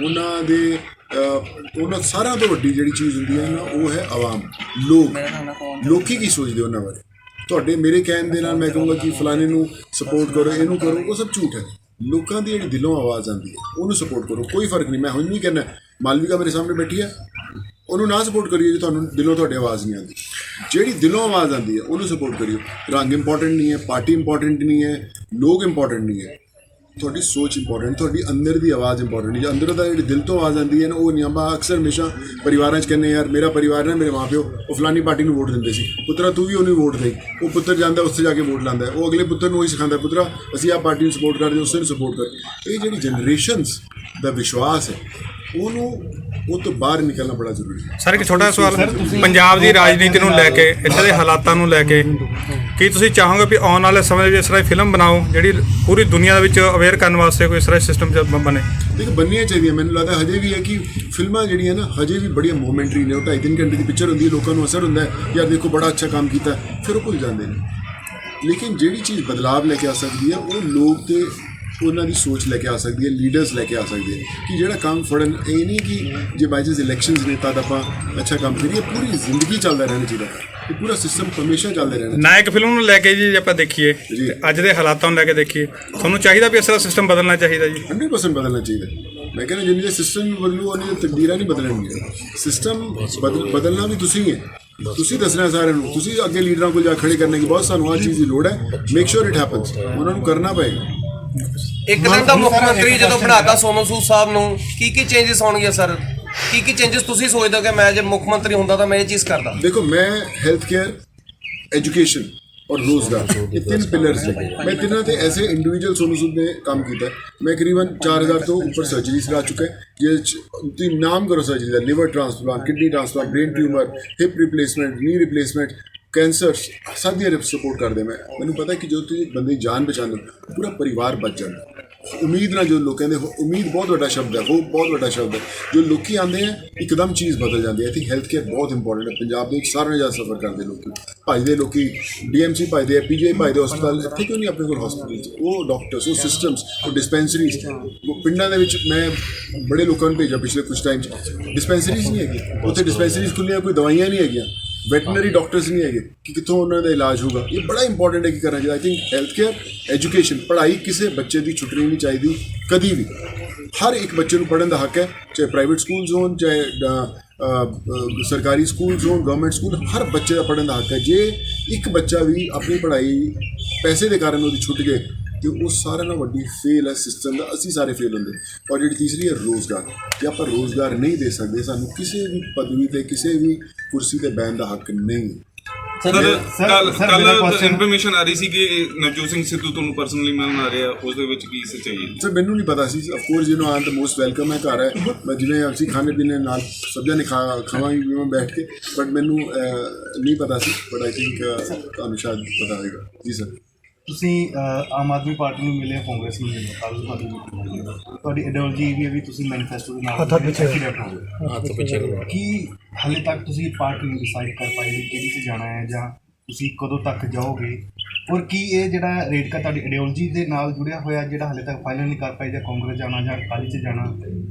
उन्होंने सारा तो वड्डी जिहड़ी चीज़ होंदी है ना, वो है आवाम, लोग की सोचते उन्होंने बारे। ਤੁਹਾਡੇ ਮੇਰੇ ਕਹਿਣ ਦੇ ਨਾਲ ਮੈਂ ਕਹੂੰਗਾ ਕਿ ਫਲਾਣੇ ਨੂੰ ਸਪੋਰਟ ਕਰੋ, ਇਹਨੂੰ ਕਰੋ, ਉਹ ਸਭ ਝੂਠ ਹੈ। ਲੋਕਾਂ ਦੀ ਜਿਹੜੀ ਦਿਲੋਂ ਆਵਾਜ਼ ਆਉਂਦੀ ਹੈ ਉਹਨੂੰ ਸਪੋਰਟ ਕਰੋ, ਕੋਈ ਫਰਕ ਨਹੀਂ। ਮੈਂ ਹੁਣ ਨਹੀਂ ਕਹਿਣਾ ਮਾਲਵਿਕਾ ਮੇਰੇ ਸਾਹਮਣੇ ਬੈਠੀ ਹੈ, ਉਹਨੂੰ ਨਾ ਸਪੋਰਟ ਕਰੀਏ ਜੇ ਤੁਹਾਨੂੰ ਦਿਲੋਂ ਤੁਹਾਡੀ ਆਵਾਜ਼ ਨਹੀਂ ਆਉਂਦੀ। ਜਿਹੜੀ ਦਿਲੋਂ ਆਵਾਜ਼ ਆਉਂਦੀ ਹੈ ਉਹਨੂੰ ਸਪੋਰਟ ਕਰਿਓ। ਰੰਗ ਇੰਪੋਰਟੈਂਟ ਨਹੀਂ ਹੈ, ਪਾਰਟੀ ਇੰਪੋਰਟੈਂਟ ਨਹੀਂ ਹੈ, ਲੋਕ ਇੰਪੋਰਟੈਂਟ ਨਹੀਂ ਹੈ, ਤੁਹਾਡੀ ਸੋਚ ਇੰਪੋਰਟੈਂਟ, ਤੁਹਾਡੀ ਅੰਦਰ ਦੀ ਆਵਾਜ਼ ਇੰਪੋਰਟੈਂਟ। ਜੇ ਅੰਦਰੋਂ ਦਾ ਜਿਹੜੀ ਦਿਲ ਤੋਂ ਆਵਾਜ਼ ਆਉਂਦੀ ਹੈ ਨਾ, ਉਹ ਨਹੀਂ। ਆਪਾਂ ਅਕਸਰ ਹਮੇਸ਼ਾ ਪਰਿਵਾਰਾਂ 'ਚ ਕਹਿੰਦੇ ਯਾਰ ਮੇਰਾ ਪਰਿਵਾਰ ਨਾ, ਮੇਰੇ ਮਾਂ ਪਿਓ ਉਹ ਫਲਾਨੀ ਪਾਰਟੀ ਨੂੰ ਵੋਟ ਦਿੰਦੇ ਸੀ, ਪੁੱਤਰਾ ਤੂੰ ਵੀ ਉਹਨੂੰ ਵੋਟ ਦੇ। ਉਹ ਪੁੱਤਰ ਜਾਂਦਾ ਉੱਥੇ ਜਾ ਕੇ ਵੋਟ ਲਾਉਂਦਾ, ਉਹ ਅਗਲੇ ਪੁੱਤਰ ਨੂੰ ਉਹੀ ਸਿਖਾਉਂਦਾ, ਪੁੱਤਰਾ ਅਸੀਂ ਆਹ ਪਾਰਟੀ ਨੂੰ ਸਪੋਰਟ ਕਰਦੇ, ਉਸੇ ਨੂੰ ਸਪੋਰਟ ਕਰ। ਇਹ ਜਿਹੜੀ ਜਨਰੇਸ਼ਨਸ ਦਾ ਵਿਸ਼ਵਾਸ ਹੈ ਉਹਨੂੰ ਉਹ ਤੋਂ ਬਾਹਰ ਨਿਕਲਣਾ ਬੜਾ ਜ਼ਰੂਰੀ ਹੈ। ਸਰ, ਇੱਕ ਛੋਟਾ ਸਵਾਲ, ਪੰਜਾਬ ਦੀ ਰਾਜਨੀਤੀ ਨੂੰ ਲੈ ਕੇ, ਇੱਥੇ ਦੇ ਹਾਲਾਤਾਂ ਨੂੰ ਲੈ ਕੇ ਕੀ ਤੁਸੀਂ ਚਾਹੋਗੇ ਵੀ ਆਉਣ ਵਾਲੇ ਸਮੇਂ ਵਿੱਚ ਇਸ ਤਰ੍ਹਾਂ ਫਿਲਮ ਬਣਾਓ ਜਿਹੜੀ ਪੂਰੀ ਦੁਨੀਆ ਦੇ ਵਿੱਚ ਅਵੇਅਰ ਕਰਨ ਵਾਸਤੇ ਕੋਈ ਇਸ ਤਰ੍ਹਾਂ ਸਿਸਟਮ ਬਣੇ? ਦੇਖੋ, ਬਣਨੀਆਂ ਚਾਹੀਦੀਆਂ। ਮੈਨੂੰ ਲੱਗਦਾ ਹਜੇ ਵੀ ਹੈ ਕਿ ਫਿਲਮਾਂ ਜਿਹੜੀਆਂ ਨਾ ਹਜੇ ਵੀ ਬੜੀਆਂ ਮੋਮੈਂਟਰੀ ਨੇ। ਉਹ 2.5-3 ਘੰਟੇ ਦੀ ਪਿਕਚਰ ਹੁੰਦੀ ਹੈ, ਲੋਕਾਂ ਨੂੰ ਅਸਰ ਹੁੰਦਾ ਹੈ ਯਾਰ ਦੇਖੋ ਬੜਾ ਅੱਛਾ ਕੰਮ ਕੀਤਾ, ਫਿਰ ਉਹ ਭੁੱਲ ਜਾਂਦੇ ਨੇ। ਲੇਕਿਨ ਜਿਹੜੀ ਚੀਜ਼ ਬਦਲਾਵ ਲੈ ਕੇ ਆ ਸਕਦੀ ਹੈ ਉਹ ਲੋਕ ਤੇ ਉਹਨਾਂ ਦੀ ਸੋਚ ਲੈ ਕੇ ਆ ਸਕਦੀ ਹੈ, ਲੀਡਰਸ ਲੈ ਕੇ ਆ ਸਕਦੇ ਹੈ ਕਿ ਜਿਹੜਾ ਕੰਮ ਫੜਨ ਇਹ ਨਹੀਂ ਕਿ ਜੇ ਬਾਈ ਚਾਂਸ ਇਲੈਕਸ਼ਨਸ ਨੇ ਤਾਂ ਆਪਾਂ ਅੱਛਾ ਕੰਮ ਕਰੀਏ, ਪੂਰੀ ਜ਼ਿੰਦਗੀ ਚੱਲਦਾ ਰਹਿਣਾ ਚਾਹੀਦਾ, ਇਹ ਪੂਰਾ ਸਿਸਟਮ ਹਮੇਸ਼ਾ ਚੱਲਦਾ ਰਹਿਣਾ। ਨਾਇਕ ਫਿਲਮ ਨੂੰ ਲੈ ਕੇ ਜੀ ਜੇ ਆਪਾਂ ਦੇਖੀਏ ਤੇ ਅੱਜ ਦੇ ਹਾਲਾਤਾਂ ਨੂੰ ਲੈ ਕੇ ਦੇਖੀਏ, ਤੁਹਾਨੂੰ ਚਾਹੀਦਾ ਵੀ ਅਸਲ ਸਿਸਟਮ ਬਦਲਣਾ ਚਾਹੀਦਾ ਜੀ? 100% ਬਦਲਣਾ ਚਾਹੀਦਾ। ਮੈਂ ਕਹਿੰਦਾ ਜਿੰਨੀ ਦੇ ਸਿਸਟਮ ਬਦਲੂ ਉਹਨੀ ਤਕਦੀਰਾਂ ਨਹੀਂ ਬਦਲਣਗੀਆਂ। ਸਿਸਟਮ ਬਦਲਣਾ ਵੀ ਤੁਸੀਂ ਹੈ, ਤੁਸੀਂ ਦੱਸਣਾ ਸਾਰਿਆਂ ਨੂੰ, ਤੁਸੀਂ ਅੱਗੇ ਲੀਡਰਾਂ ਕੋਲ ਜਾ ਖੜੇ ਕਰਨੇ ਕਿ ਬਹੁਤ ਸਾਨੂੰ ਆਹ ਚੀਜ਼ ਦੀ ਲੋੜ ਹੈ, ਮੇਕ ਸ਼ੋਰ ਇਟ ਹੈਪਨਸ, ਉਹਨਾਂ ਨੂੰ ਕਰਨਾ ਪਏਗਾ। ਇੱਕ ਦਿਨ ਦਾ ਮੁੱਖ ਮੰਤਰੀ ਜਦੋਂ ਬਣਾਤਾ ਸੋਨੂ ਸੂਦ ਸਾਹਿਬ ਨੂੰ, ਕੀ ਚੇਂਜਸ ਹੋਣਗੇ ਸਰ? ਕੀ ਚੇਂਜਸ ਤੁਸੀਂ ਸੋਚਦੇ ਹੋ ਕਿ ਮੈਂ ਜੇ ਮੁੱਖ ਮੰਤਰੀ ਹੁੰਦਾ ਤਾਂ ਮੈਂ ਇਹ ਚੀਜ਼ ਕਰਦਾ? देखो, मैं हेल्थ केयर, एजुकेशन और रोजगार, ये 3 पिलर्स लगे। मैं तीनों ते ऐसे इंडिविजुअल सोनू सूद ने काम किया है। मैं करीबन 4000 तो ऊपर सर्जरीज करा चुका है। ये तुम नाम करो सर्जरी का, liver transplant, kidney transplant, brain tumour, hip replacement, knee replacement, cancer, सब ये सपोर्ट कर दे। मैंने पता है कि जो तुझे बंदे की जान बचा लो पूरा परिवार बच जाता। उम्मीद ना जो लोग कहते, उम्मीद बहुत बड़ा शब्द है, वो बहुत बड़ा शब्द है। जो लोग आते हैं एकदम चीज़ बदल जाती है। आई थिंक हेल्थ केयर बहुत इंपॉर्टेंट है। पंजाब के सारे ज़्यादा सफ़र करते लोग भजते, लोग DMC भजते हैं, PGI भजते हस्पताल, इतने क्यों नहीं अपने को हॉस्पिटल, वो डॉक्टर्स, वो सिस्टम्स, वो डिस्पेंसरीज, वो पिंडा मैं बड़े लोगों ने भेजा पिछले कुछ टाइम, डिस्पेंसरीज नहीं है, उत्थे डिस्पेंसरीज खुली, कोई दवाइयाँ नहीं है, वैटनरी डॉक्टर्स नहीं है कि कितों उन्होंने इलाज होगा। ये बड़ा इंपॉर्टेंट है कि करना चाहिए। I think health care, education, पढ़ाई किसी बच्चे की छुट्टी नहीं चाहिए कभी भी। हर एक बच्चे को पढ़ने का हक है, चाहे प्राइवेट स्कूल्स हो, चाहे सरकारी स्कूल्स हो, गवर्नमेंट स्कूल, हर बच्चे का पढ़ने का हक है। जे एक बच्चा भी अपनी पढ़ाई पैसे के कारण वो छुट गए तो वो सारे ना वड्डी फेल है सिस्टम का, असी सारे फेल होंगे। और जी तीसरी है रोज़गार, कि आप रोज़गार नहीं दे सकते, सानू किसी भी पदवी पर किसी भी कुर्सी पर बहन का हक नहीं। ਕੱਲ ਇਨਫੋਰਮੇਸ਼ਨ ਆ ਰਹੀ ਸੀ ਕਿ ਨਵਜੋਤ ਸਿੰਘ ਸਿੱਧੂ ਤੁਹਾਨੂੰ ਪਰਸਨਲੀ ਮਿਲਣ ਆ ਰਿਹਾ, ਉਸ ਦੇ ਵਿੱਚ ਕੀ ਸੱਚਾਈ ਹੈ? ਸਰ ਮੈਨੂੰ ਨਹੀਂ ਪਤਾ ਸੀ। ਆਫ ਕੋਰਸ ਜਿਹਨੂੰ ਆਉਣ ਤਾਂ ਮੋਸਟ ਵੈਲਕਮ ਹੈ, ਘਰ ਹੈ। ਮੈਂ ਜਿਵੇਂ ਅਸੀਂ ਖਾਣੇ ਪੀਣੇ ਨਾਲ ਸਭ ਜਣੇ ਖਾਵਾਂਗੇ ਮੈਂ ਬੈਠ ਕੇ, ਬਟ ਮੈਨੂੰ ਨਹੀਂ ਪਤਾ ਸੀ। ਬਟ ਆਈ ਥਿੰਕ ਤੁਹਾਨੂੰ ਸ਼ਾਇਦ ਪਤਾ ਹੋਵੇਗਾ। ਜੀ ਸਰ, ਤੁਸੀਂ ਆਮ ਆਦਮੀ ਪਾਰਟੀ ਨੂੰ ਮਿਲੇ, ਕਾਂਗਰਸ ਨੂੰ ਮਿਲੇ, ਕਾਂਗਰਸ ਪਾਰਟੀ ਨੂੰ ਮਿਲੇ, ਤੁਹਾਡੀ ਆਈਡੀਓਲੋਜੀ ਵੀ ਹੈ ਵੀ ਤੁਸੀਂ ਮੈਨੀਫੈਸਟੋ ਦੇ ਨਾਲ ਕੀ ਹਾਲੇ ਤੱਕ ਤੁਸੀਂ ਪਾਰਟੀ ਨੂੰ ਡਿਸਾਈਡ ਕਰ ਪਾਏ ਵੀ ਕਿਹੜੀ 'ਚ ਜਾਣਾ ਹੈ ਜਾਂ ਤੁਸੀਂ ਕਦੋਂ ਤੱਕ ਜਾਓਗੇ? ਔਰ ਕੀ ਇਹ ਜਿਹੜਾ ਰੇਟ ਕਾ ਤੁਹਾਡੀ ਆਈਡੀਓਲੋਜੀ ਦੇ ਨਾਲ ਜੁੜਿਆ ਹੋਇਆ ਜਿਹੜਾ ਹਾਲੇ ਤੱਕ ਫਾਈਨਲ ਨਹੀਂ ਕਰ ਪਾਏ, ਜਾਂ ਕਾਂਗਰਸ ਜਾਣਾ, ਜਾਂ ਅਕਾਲੀ 'ਚ ਜਾਣਾ,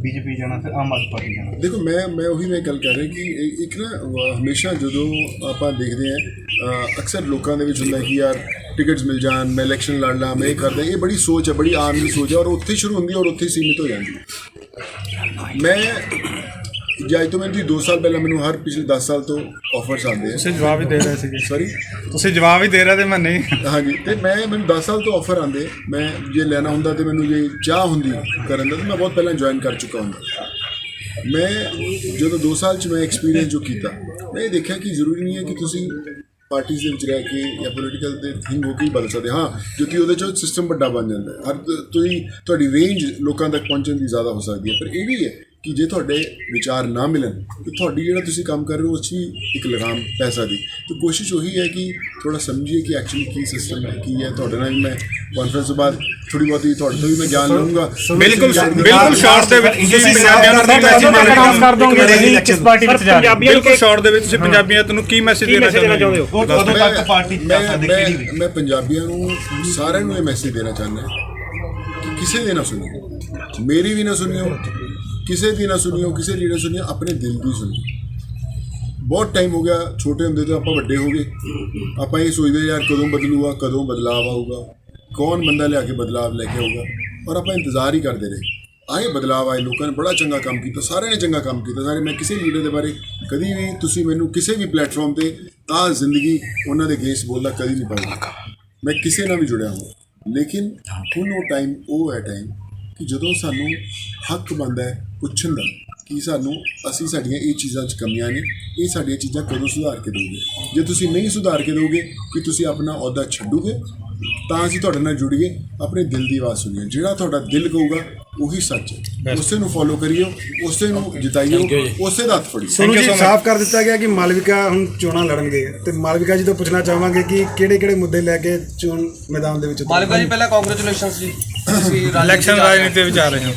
BJP ਜਾਣਾ, ਫਿਰ ਆਮ ਆਦਮੀ ਪਾਰਟੀ ਜਾਣਾ? ਦੇਖੋ, ਮੈਂ ਉਹੀ ਮੈਂ ਗੱਲ ਕਰ ਰਿਹਾ ਕਿ ਇੱਕ ਨਾ ਹਮੇਸ਼ਾ ਜਦੋਂ ਆਪਾਂ ਦੇਖਦੇ ਹਾਂ ਅਕਸਰ ਲੋਕਾਂ ਦੇ ਵਿੱਚ ਹੁੰਦਾ ਕਿ ਯਾਰ ਟਿਕਟਸ ਮਿਲ ਜਾਣ, ਮੈਂ ਇਲੈਕਸ਼ਨ ਲੜ ਲਾਂ, ਮੈਂ ਇਹ ਕਰਦਾ। ਇਹ ਬੜੀ ਸੋਚ ਹੈ, ਬੜੀ ਆਮ ਦੀ ਸੋਚ ਹੈ, ਔਰ ਉੱਥੇ ਸ਼ੁਰੂ ਹੁੰਦੀ ਹੈ ਔਰ ਉੱਥੇ ਸੀਮਿਤ ਹੋ ਜਾਂਦੀ ਹੈ। ਮੈਂ ਜੇ ਅੱਜ ਤੋਂ ਮੈਨੂੰ 2 ਸਾਲ ਪਹਿਲਾਂ ਮੈਨੂੰ ਹਰ ਪਿਛਲੇ 10 ਸਾਲ ਤੋਂ ਆਫਰਸ ਆਉਂਦੇ ਆ। ਤੁਸੀਂ ਜਵਾਬ ਹੀ ਦੇ ਰਹੇ ਸੀਗੇ। ਸੌਰੀ, ਤੁਸੀਂ ਜਵਾਬ ਹੀ ਦੇ ਰਹੇ ਤੇ ਮੈਂ ਨਹੀਂ। ਹਾਂਜੀ, ਤੇ ਮੈਨੂੰ 10 ਸਾਲ ਤੋਂ ਆਫਰ ਆਉਂਦੇ। ਮੈਂ ਜੇ ਲੈਣਾ ਹੁੰਦਾ ਤੇ ਮੈਨੂੰ ਜੇ ਚਾਹ ਹੁੰਦੀ ਕਰਨ ਦਾ ਤਾਂ ਮੈਂ ਬਹੁਤ ਪਹਿਲਾਂ ਜੁਆਇਨ ਕਰ ਚੁੱਕਾ ਹੁੰਦਾ। ਮੈਂ ਜਦੋਂ 2 ਸਾਲ 'ਚ ਮੈਂ ਐਕਸਪੀਰੀਅੰਸ ਜੋ ਕੀਤਾ, ਮੈਂ ਇਹ ਦੇਖਿਆ ਕਿ ਜ਼ਰੂਰੀ ਨਹੀਂ ਹੈ ਕਿ ਤੁਸੀਂ ਪਾਰਟੀਜ਼ ਦੇ ਵਿੱਚ ਰਹਿ ਕੇ ਜਾਂ ਪੋਲੀਟੀਕਲ ਦੇ ਥਿੰਗ ਹੋ ਕੇ ਹੀ ਬਦਲ ਸਕਦੇ। ਹਾਂ, ਕਿਉਂਕਿ ਉਹਦੇ 'ਚ ਸਿਸਟਮ ਵੱਡਾ ਬਣ ਜਾਂਦਾ ਹੈ, ਤੁਹਾਡੀ ਰੇਂਜ ਲੋਕਾਂ ਤੱਕ ਪਹੁੰਚਣ ਦੀ ਜ਼ਿਆਦਾ ਹੋ ਸਕਦੀ ਹੈ। ਪਰ ਇਹ ਵੀ ਹੈ ਕਿ ਜੇ ਤੁਹਾਡੇ ਵਿਚਾਰ ਨਾ ਮਿਲਣ ਤਾਂ ਤੁਹਾਡੀ ਜਿਹੜਾ ਤੁਸੀਂ ਕੰਮ ਕਰ ਰਹੇ ਹੋ ਉਸ 'ਚ ਵੀ ਇੱਕ ਲਗਾਮ ਪੈਸਾ ਦੀ। ਤਾਂ ਕੋਸ਼ਿਸ਼ ਉਹੀ ਹੈ ਕਿ ਥੋੜ੍ਹਾ ਸਮਝੀਏ ਕਿ ਐਕਚੁਅਲੀ ਕੀ ਸਿਸਟਮ ਹੈ, ਕੀ ਹੈ। ਤੁਹਾਡੇ ਨਾਲ ਮੈਂ ਕਾਨਫਰੰਸ ਤੋਂ ਬਾਅਦ ਥੋੜ੍ਹੀ ਬਹੁਤੀ ਤੁਹਾਡੇ ਤੋਂ ਵੀ ਮੈਂ ਗਿਆਨ ਲਵਾਂਗਾ। ਬਿਲਕੁਲ ਸ਼ਾਰਟ ਦੇ ਵਿੱਚ ਤੁਸੀਂ ਪੰਜਾਬੀਆਂ ਨੂੰ ਕਰ ਦੋਗੇ ਕਿਸ ਪਾਰਟੀ ਵਿੱਚ ਜਾ ਰਹੇ ਹੋ? ਬਿਲਕੁਲ ਸ਼ਾਰਟ ਦੇ ਵਿੱਚ ਤੁਸੀਂ ਪੰਜਾਬੀਆਂ ਨੂੰ ਕੀ ਮੈਸੇਜ ਦੇਣਾ ਚਾਹੁੰਦੇ ਹੋ? ਉਦੋਂ ਤੱਕ ਪਾਰਟੀ ਜਾ ਸਕਦੇ ਕਿਹੜੀ? ਮੈਂ ਪੰਜਾਬੀਆਂ ਨੂੰ ਸਾਰਿਆਂ ਨੂੰ ਇਹ ਮੈਸੇਜ ਦੇਣਾ ਚਾਹੁੰਦਾ ਕਿ ਕਿਸੇ ਦੇ ਨਾ ਸੁਣਿਓ, ਮੇਰੀ ਵੀ ਨਾ ਸੁਣਿਓ, ਕਿਸੇ ਦੀ ਨਾ ਸੁਣਿਓ, ਕਿਸੇ ਲੀਡਰ ਸੁਣਿਓ, ਆਪਣੇ ਦਿਲ ਦੀ ਸੁਣਿਓ। ਬਹੁਤ ਟਾਈਮ ਹੋ ਗਿਆ, ਛੋਟੇ ਹੁੰਦੇ ਤੋਂ ਆਪਾਂ ਵੱਡੇ ਹੋ ਗਏ, ਆਪਾਂ ਇਹ ਸੋਚਦੇ ਯਾਰ ਕਦੋਂ ਬਦਲੂਗਾ, ਕਦੋਂ ਬਦਲਾਵ ਆਊਗਾ, ਕੌਣ ਬੰਦਾ ਲਿਆ ਕੇ ਬਦਲਾਵ ਲੈ ਕੇ ਆਊਗਾ, ਔਰ ਆਪਾਂ ਇੰਤਜ਼ਾਰ ਹੀ ਕਰਦੇ ਰਹੇ। ਆਏ ਬਦਲਾਵ ਆਏ, ਲੋਕਾਂ ਨੇ ਬੜਾ ਚੰਗਾ ਕੰਮ ਕੀਤਾ, ਸਾਰਿਆਂ ਨੇ ਚੰਗਾ ਕੰਮ ਕੀਤਾ ਸਾਰੇ। ਮੈਂ ਕਿਸੇ ਲੀਡਰ ਦੇ ਬਾਰੇ ਕਦੀ ਵੀ ਤੁਸੀਂ ਮੈਨੂੰ ਕਿਸੇ ਵੀ ਪਲੇਟਫਾਰਮ 'ਤੇ ਤਾਂ ਜ਼ਿੰਦਗੀ ਉਹਨਾਂ ਦੇ ਅਗੇਂਸਟ ਬੋਲਦਾ ਕਦੀ ਨਹੀਂ ਪਾਉਂਦਾ। ਮੈਂ ਕਿਸੇ ਨਾਲ ਵੀ ਜੁੜਿਆ ਹਾਂ, ਲੇਕਿਨ ਹੁਣ ਉਹ ਟਾਈਮ ਉਹ ਹੈ ਟਾਈਮ ਕਿ ਜਦੋਂ ਸਾਨੂੰ ਹੱਕ ਬਣਦਾ ਹੈ ਪੁੱਛਣ ਦਾ ਕਿ ਅਸੀਂ ਸਾਡੀਆਂ ਇਹ ਚੀਜ਼ਾਂ 'ਚ ਕਮੀਆਂ ਨੇ, ਇਹ ਸਾਡੀਆਂ ਚੀਜ਼ਾਂ ਕਦੋਂ ਸੁਧਾਰ ਕੇ ਦਿਓਗੇ। ਜੇ ਤੁਸੀਂ ਨਹੀਂ ਸੁਧਾਰ ਕੇ ਦਿਓਗੇ ਕਿ ਤੁਸੀਂ ਆਪਣਾ ਅਹੁਦਾ ਛੱਡੋਗੇ, ਤਾਂ ਅਸੀਂ ਤੁਹਾਡੇ ਨਾਲ ਜੁੜੀਏ, ਆਪਣੇ ਦਿਲ ਦੀ ਆਵਾਜ਼ ਸੁਣੀਏ। ਜਿਹੜਾ ਤੁਹਾਡਾ ਦਿਲ ਕਹੂਗਾ ਉਹੀ ਸੱਚ ਹੈ, ਉਸੇ ਨੂੰ ਫੋਲੋ ਕਰਿਓ, ਉਸੇ ਨੂੰ ਜਿਤਾਈਓ, ਉਸੇ ਦਾ ਹੱਥ ਫੜੀਓ। ਸੋਨੂੰ ਜੀ, ਸਾਫ਼ ਕਰ ਦਿੱਤਾ ਗਿਆ ਕਿ ਮਾਲਵਿਕਾ ਹੁਣ ਚੋਣਾਂ ਲੜਨਗੇ, ਤੇ ਮਾਲਵਿਕਾ ਜੀ ਤੋਂ ਪੁੱਛਣਾ ਚਾਹਾਂਗੇ ਕਿ ਕਿਹੜੇ ਮੁੱਦੇ ਲੈ ਕੇ ਚੋਣ ਮੈਦਾਨ ਦੇ ਵਿੱਚ? ਮਾਲਵਿਕਾ ਜੀ, ਪਹਿਲਾਂ ਕਾਂਗ੍ਰੈਚੁਲੇਸ਼ਨਸ ਜੀ, ਤੁਸੀਂ ਇਲੈਕਸ਼ਨ ਰਾਜਨੀਤੀ ਵਿੱਚ ਆ ਰਹੇ ਹੋ।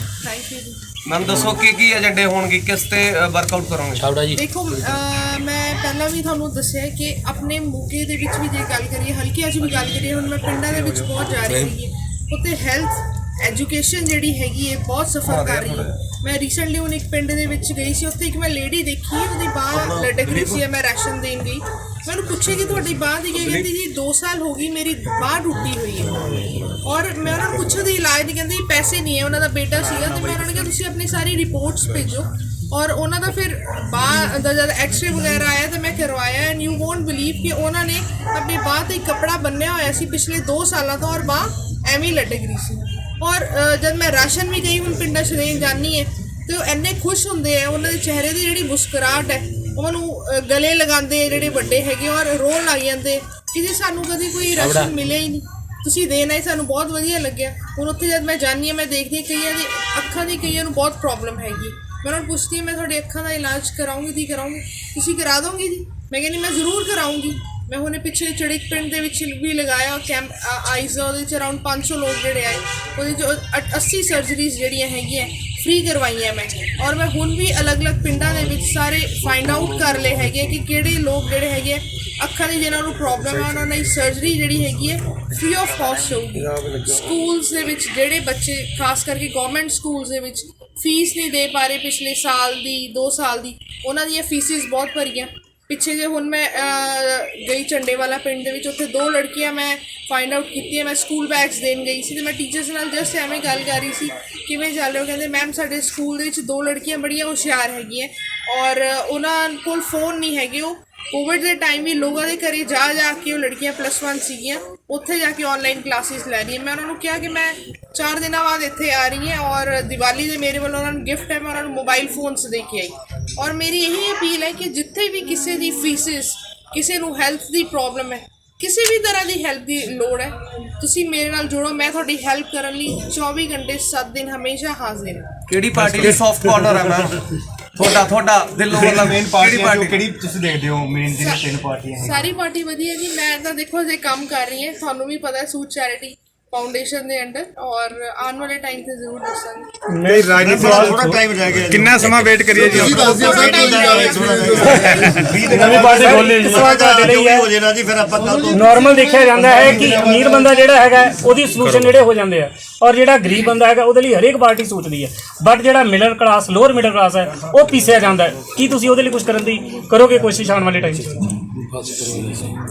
ਮੈਮ ਦੱਸੋ ਕੀ ਏਜੰਡੇ ਹੋਣਗੇ, ਕਿਸ ਤੇ ਵਰਕਆਊਟ ਕਰੋਗੇ? ਦੇਖੋ ਮੈਂ ਪਹਿਲਾਂ ਵੀ ਤੁਹਾਨੂੰ ਦੱਸਿਆ ਕਿ ਆਪਣੇ ਮੋਗੇ ਦੇ ਵਿੱਚ ਵੀ ਜੇ ਗੱਲ ਕਰੀਏ, ਹਲਕਿਆਂ 'ਚ ਵੀ ਗੱਲ ਕਰੀਏ, ਹੁਣ ਮੈਂ ਪਿੰਡਾਂ ਦੇ ਵਿੱਚ ਬਹੁਤ ਜਾ ਰਹੀ ਹੈਗੀ, ਉੱਥੇ ਹੈਲਥ ਐਜੂਕੇਸ਼ਨ ਜਿਹੜੀ ਹੈਗੀ ਹੈ ਬਹੁਤ ਸਫਰ ਕਰ ਰਹੀ ਹੈ। ਮੈਂ ਰੀਸੈਂਟਲੀ ਹੁਣ ਇੱਕ ਪਿੰਡ ਦੇ ਵਿੱਚ ਗਈ ਸੀ, ਉੱਥੇ ਇੱਕ ਮੈਂ ਲੇਡੀ ਦੇਖੀ, ਉਹਦੀ ਬਾਂਹ ਲਟਕ ਰਹੀ ਸੀ, ਮੈਂ ਰਾਸ਼ਨ ਦੇਣ ਗਈ, मैं उन्हें पूछे कि ਤੁਹਾਡੀ ਬਾਂਹ ਦੀ ਕੀ ਕਹਿੰਦੀ ਜੀ 2 ਸਾਲ ਹੋ ਗਈ ਮੇਰੀ ਬਾਂਹ ਟੁੱਟੀ ਹੋਈ ਹੈ ਔਰ ਮੈਂ ਉਹਨਾਂ ਨੂੰ ਪੁੱਛਿਆ ਦੀ ਇਲਾਜ ਦੀ ਕਹਿੰਦੀ ਪੈਸੇ ਨਹੀਂ ਹੈ, ਉਹਨਾਂ ਦਾ ਬੇਟਾ ਸੀਗਾ ਤੇ ਮੈਂ ਉਹਨਾਂ ਨੂੰ ਕਿਹਾ ਤੁਸੀਂ ਆਪਣੀ ਸਾਰੀ ਰਿਪੋਰਟਸ ਭੇਜੋ ਔਰ ਉਹਨਾਂ ਦਾ ਫਿਰ ਬਾਂਹ ਦਾ ਜਦ ਐਕਸਰੇ ਵਗੈਰਾ ਆਇਆ ਤਾਂ ਮੈਂ ਕਰਵਾਇਆ ਐਂਡ ਯੂ ਵੋਂਟ ਬਿਲੀਵ ਕਿ ਉਹਨਾਂ ਨੇ ਆਪਣੀ ਬਾਂਹ ਤੇ ਕੱਪੜਾ ਬੰਨਿਆ ਹੋਇਆ ਸੀ ਪਿਛਲੇ 2 ਸਾਲਾਂ ਤੋਂ ਔਰ ਬਾਂਹ ਐਵੇਂ ਲਟਕ ਰਹੀ ਸੀ। ਔਰ ਜਦ ਮੈਂ ਰਾਸ਼ਨ ਵੀ ਗਈ ਹੁਣ ਪਿੰਡਾਂ 'ਚ ਦੇਣ ਜਾਂਦੀ ਹੈ ਤੇ ਉਹ ਇੰਨੇ ਖੁਸ਼ ਹੁੰਦੇ ਆ, ਉਹਨਾਂ ਦੇ ਚਿਹਰੇ ਦੀ ਜਿਹੜੀ ਮੁਸਕਰਾਹਟ ਹੈ ਉਹਨੂੰ ਗਲੇ ਲਗਾਉਂਦੇ ਜਿਹੜੇ ਵੱਡੇ ਹੈਗੇ ਔਰ ਰੋਣ ਲੱਗ ਜਾਂਦੇ ਕਿ ਜੀ ਸਾਨੂੰ ਕਦੀ ਕੋਈ ਰਾਸ਼ਨ ਮਿਲਿਆ ਹੀ ਨਹੀਂ, ਤੁਸੀਂ ਦੇਣਾ ਹੀ ਸਾਨੂੰ ਬਹੁਤ ਵਧੀਆ ਲੱਗਿਆ। ਹੁਣ ਉੱਥੇ ਜਦ ਮੈਂ ਜਾਂਦੀ ਹਾਂ ਮੈਂ ਦੇਖਦੀ ਹਾਂ ਕਈਆਂ ਦੀ ਅੱਖਾਂ ਦੀ ਕਈਆਂ ਨੂੰ ਬਹੁਤ ਪ੍ਰੋਬਲਮ ਹੈਗੀ, ਮੈਂ ਉਹਨਾਂ ਨੂੰ ਪੁੱਛਦੀ ਹਾਂ ਮੈਂ ਤੁਹਾਡੀ ਅੱਖਾਂ ਦਾ ਇਲਾਜ ਕਰਾਉਂਗੀ ਦੀ ਕਰਾਉਂਗੀ, ਤੁਸੀਂ ਕਰਾ ਦੋਗੇ ਜੀ? ਮੈਂ ਕਹਿੰਦੀ ਮੈਂ ਜ਼ਰੂਰ ਕਰਾਉਂਗੀ। ਮੈਂ ਹੁਣੇ ਪਿੱਛੇ ਚੜਿਕ ਪਿੰਡ ਦੇ ਵਿੱਚ ਵੀ ਲਗਾਇਆ ਕੈਂਪ ਆਈਜ਼ ਦਾ, ਉਹਦੇ ਵਿੱਚ ਅਰਾਊਂਡ 500 ਲੋਕ ਜਿਹੜੇ ਆਏ, ਉਹਦੇ 'ਚ 80 ਸਰਜਰੀਜ਼ ਜਿਹੜੀਆਂ ਹੈਗੀਆਂ ਫ੍ਰੀ ਕਰਵਾਈਆਂ ਮੈਂ। ਔਰ ਮੈਂ ਹੁਣ ਵੀ ਅਲੱਗ-ਅਲੱਗ ਪਿੰਡਾਂ ਦੇ ਵਿੱਚ ਸਾਰੇ ਫਾਈਂਡ ਆਊਟ ਕਰ ਲਏ ਹੈਗੇ ਕਿ ਕਿਹੜੇ ਲੋਕ ਜਿਹੜੇ ਹੈਗੇ ਅੱਖਾਂ ਦੀ ਜਿਹਨਾਂ ਨੂੰ ਪ੍ਰੋਬਲਮ ਹੈ ਉਹਨਾਂ ਦੀ ਸਰਜਰੀ ਜਿਹੜੀ ਹੈਗੀ ਹੈ ਫ੍ਰੀ ਆਫ ਕਾਸਟ ਹੋਊਗੀ। ਸਕੂਲਸ ਦੇ ਵਿੱਚ ਜਿਹੜੇ ਬੱਚੇ ਖਾਸ ਕਰਕੇ ਗਵਰਨਮੈਂਟ ਸਕੂਲਸ ਦੇ ਵਿੱਚ ਫੀਸ ਨਹੀਂ ਦੇ ਪਾ ਰਹੇ ਪਿਛਲੇ ਸਾਲ ਦੀ 2 ਸਾਲ ਦੀ, ਉਹਨਾਂ ਦੀਆਂ ਫੀਸਿਸ ਬਹੁਤ ਭਰੀਆਂ। ਪਿੱਛੇ ਜੇ ਹੁਣ ਮੈਂ ਗਈ ਝੰਡੇਵਾਲਾ ਪਿੰਡ ਦੇ ਵਿੱਚ, ਉੱਥੇ 2 ਲੜਕੀਆਂ ਮੈਂ ਫਾਈਂਡ ਆਊਟ ਕੀਤੀਆਂ, ਮੈਂ ਸਕੂਲ ਬੈਗਸ ਦੇਣ ਗਈ ਸੀ ਤੇ ਮੈਂ ਟੀਚਰਸ ਨਾਲ ਜਸਟ ਐਵੇਂ ਗੱਲ ਕਰ ਰਹੀ ਸੀ ਕਿਵੇਂ ਚੱਲ ਰਿਹਾ, ਕਹਿੰਦੇ ਮੈਮ ਸਾਡੇ ਸਕੂਲ ਦੇ ਵਿੱਚ 2 ਲੜਕੀਆਂ ਬੜੀਆਂ ਹੁਸ਼ਿਆਰ ਹੈਗੀਆਂ ਔਰ ਉਹਨਾਂ ਕੋਲ ਫ਼ੋਨ ਨਹੀਂ ਹੈਗੇ, ਉਹ ਕੋਵਿਡ ਦੇ ਟਾਈਮ ਵੀ ਲੋਕਾਂ ਦੇ ਘਰੇ ਜਾ ਕੇ ਉਹ ਲੜਕੀਆਂ +1 ਸੀਗੀਆਂ, ਉੱਥੇ ਜਾ ਕੇ ਔਨਲਾਈਨ ਕਲਾਸਿਸ ਲੈ ਰਹੀਆਂ। ਮੈਂ ਉਹਨਾਂ ਨੂੰ ਕਿਹਾ ਕਿ ਮੈਂ 4 ਦਿਨਾਂ ਬਾਅਦ ਇੱਥੇ ਆ ਰਹੀ ਹਾਂ ਔਰ ਦੀਵਾਲੀ ਦੇ ਮੇਰੇ ਵੱਲੋਂ ਉਹਨਾਂ ਨੂੰ ਗਿਫਟ ਹੈ, ਮੈਂ ਉਹਨਾਂ ਨੂੰ ਮੋਬਾਈਲ ਫੋਨਸ ਦੇ ਕੇ ਆਈ। ਔਰ ਮੇਰੀ ਇਹੀ ਅਪੀਲ ਹੈ ਕਿ ਜਿੱਥੇ ਵੀ ਕਿਸੇ ਦੀ ਫੀਸਿਸ, ਕਿਸੇ ਨੂੰ ਹੈਲਥ ਦੀ ਪ੍ਰੋਬਲਮ ਹੈ, ਕਿਸੇ ਵੀ ਤਰ੍ਹਾਂ ਦੀ ਹੈਲਪ ਦੀ ਲੋੜ ਹੈ, ਤੁਸੀਂ ਮੇਰੇ ਨਾਲ ਜੁੜੋ, ਮੈਂ ਤੁਹਾਡੀ ਹੈਲਪ ਕਰਨ ਲਈ 24 ਘੰਟੇ 7 ਦਿਨ ਹਮੇਸ਼ਾ ਹਾਜ਼ਰ ਹਾਂ। ਕਿਹੜੀ ਪਾਰਟੀ ਦੀ ਸੌਫਟ ਕਾਰਨਰ ਹੈ ਮੈਮ ਤੁਹਾਡਾ ਦਿਲੋਂ ਵਾਲਾ ਮੇਨ ਪਾਰਟੀ ਕਿਹੜੀ ਤੁਸੀਂ ਦੇਖਦੇ ਹੋ? ਮੇਨ ਜਿਹੜੀਆਂ 3 ਪਾਰਟੀਆਂ ਹੈ ਸਾਰੀ ਪਾਰਟੀ ਵਧੀਆ ਜੀ। ਮੈਂ ਤਾਂ ਦੇਖੋ ਜੇ ਕੰਮ ਕਰ ਰਹੀ ਹਾਂ, ਤੁਹਾਨੂੰ ਵੀ ਪਤਾ ਹੈ ਸੂਟ ਚੈਰਿਟੀ फाउंडेशन ਦੇ ਅੰਡਰ ਔਰ ਆਉਣ ਵਾਲੇ ਟਾਈਮ ਤੇ ਜ਼ਰੂਰ ਦੱਸਾਂਗੇ। ਨਹੀਂ ਰਾਜਨੀਤੀ ਥੋੜਾ ਟਾਈਮ ਰਹਿ ਗਿਆ, ਕਿੰਨਾ ਸਮਾਂ ਵੇਟ ਕਰੀਏ ਜੀ? ਨਵੀਂ ਪਾਰਟੀ ਖੋਲੀ ਜੀ ਹੋ ਜਾਣਾ ਜੀ, ਫਿਰ ਆਪਾਂ ਕੱਲ ਤੋਂ ਨਾਰਮਲ ਦੇਖਿਆ ਜਾਂਦਾ ਹੈ ਕਿ ਅਮੀਰ ਬੰਦਾ ਜਿਹੜਾ ਹੈਗਾ ਉਹਦੀ ਸੋਲੂਸ਼ਨ ਜਿਹੜੇ ਹੋ ਜਾਂਦੇ ਆ ਔਰ ਜਿਹੜਾ ਗਰੀਬ ਬੰਦਾ ਹੈਗਾ ਉਹਦੇ ਲਈ ਹਰੇਕ ਪਾਰਟੀ ਸੋਚਦੀ ਹੈ, ਬਟ ਜਿਹੜਾ middle class lower middle class ਹੈ ਉਹ ਪੀਸਿਆ ਜਾਂਦਾ ਹੈ। ਕੀ ਤੁਸੀਂ ਉਹਦੇ ਲਈ ਕੁਝ ਕਰਨ ਦੀ ਕਰੋਗੇ ਕੋਸ਼ਿਸ਼ ਆਉਣ ਵਾਲੇ ਟਾਈਮ 'ਚ?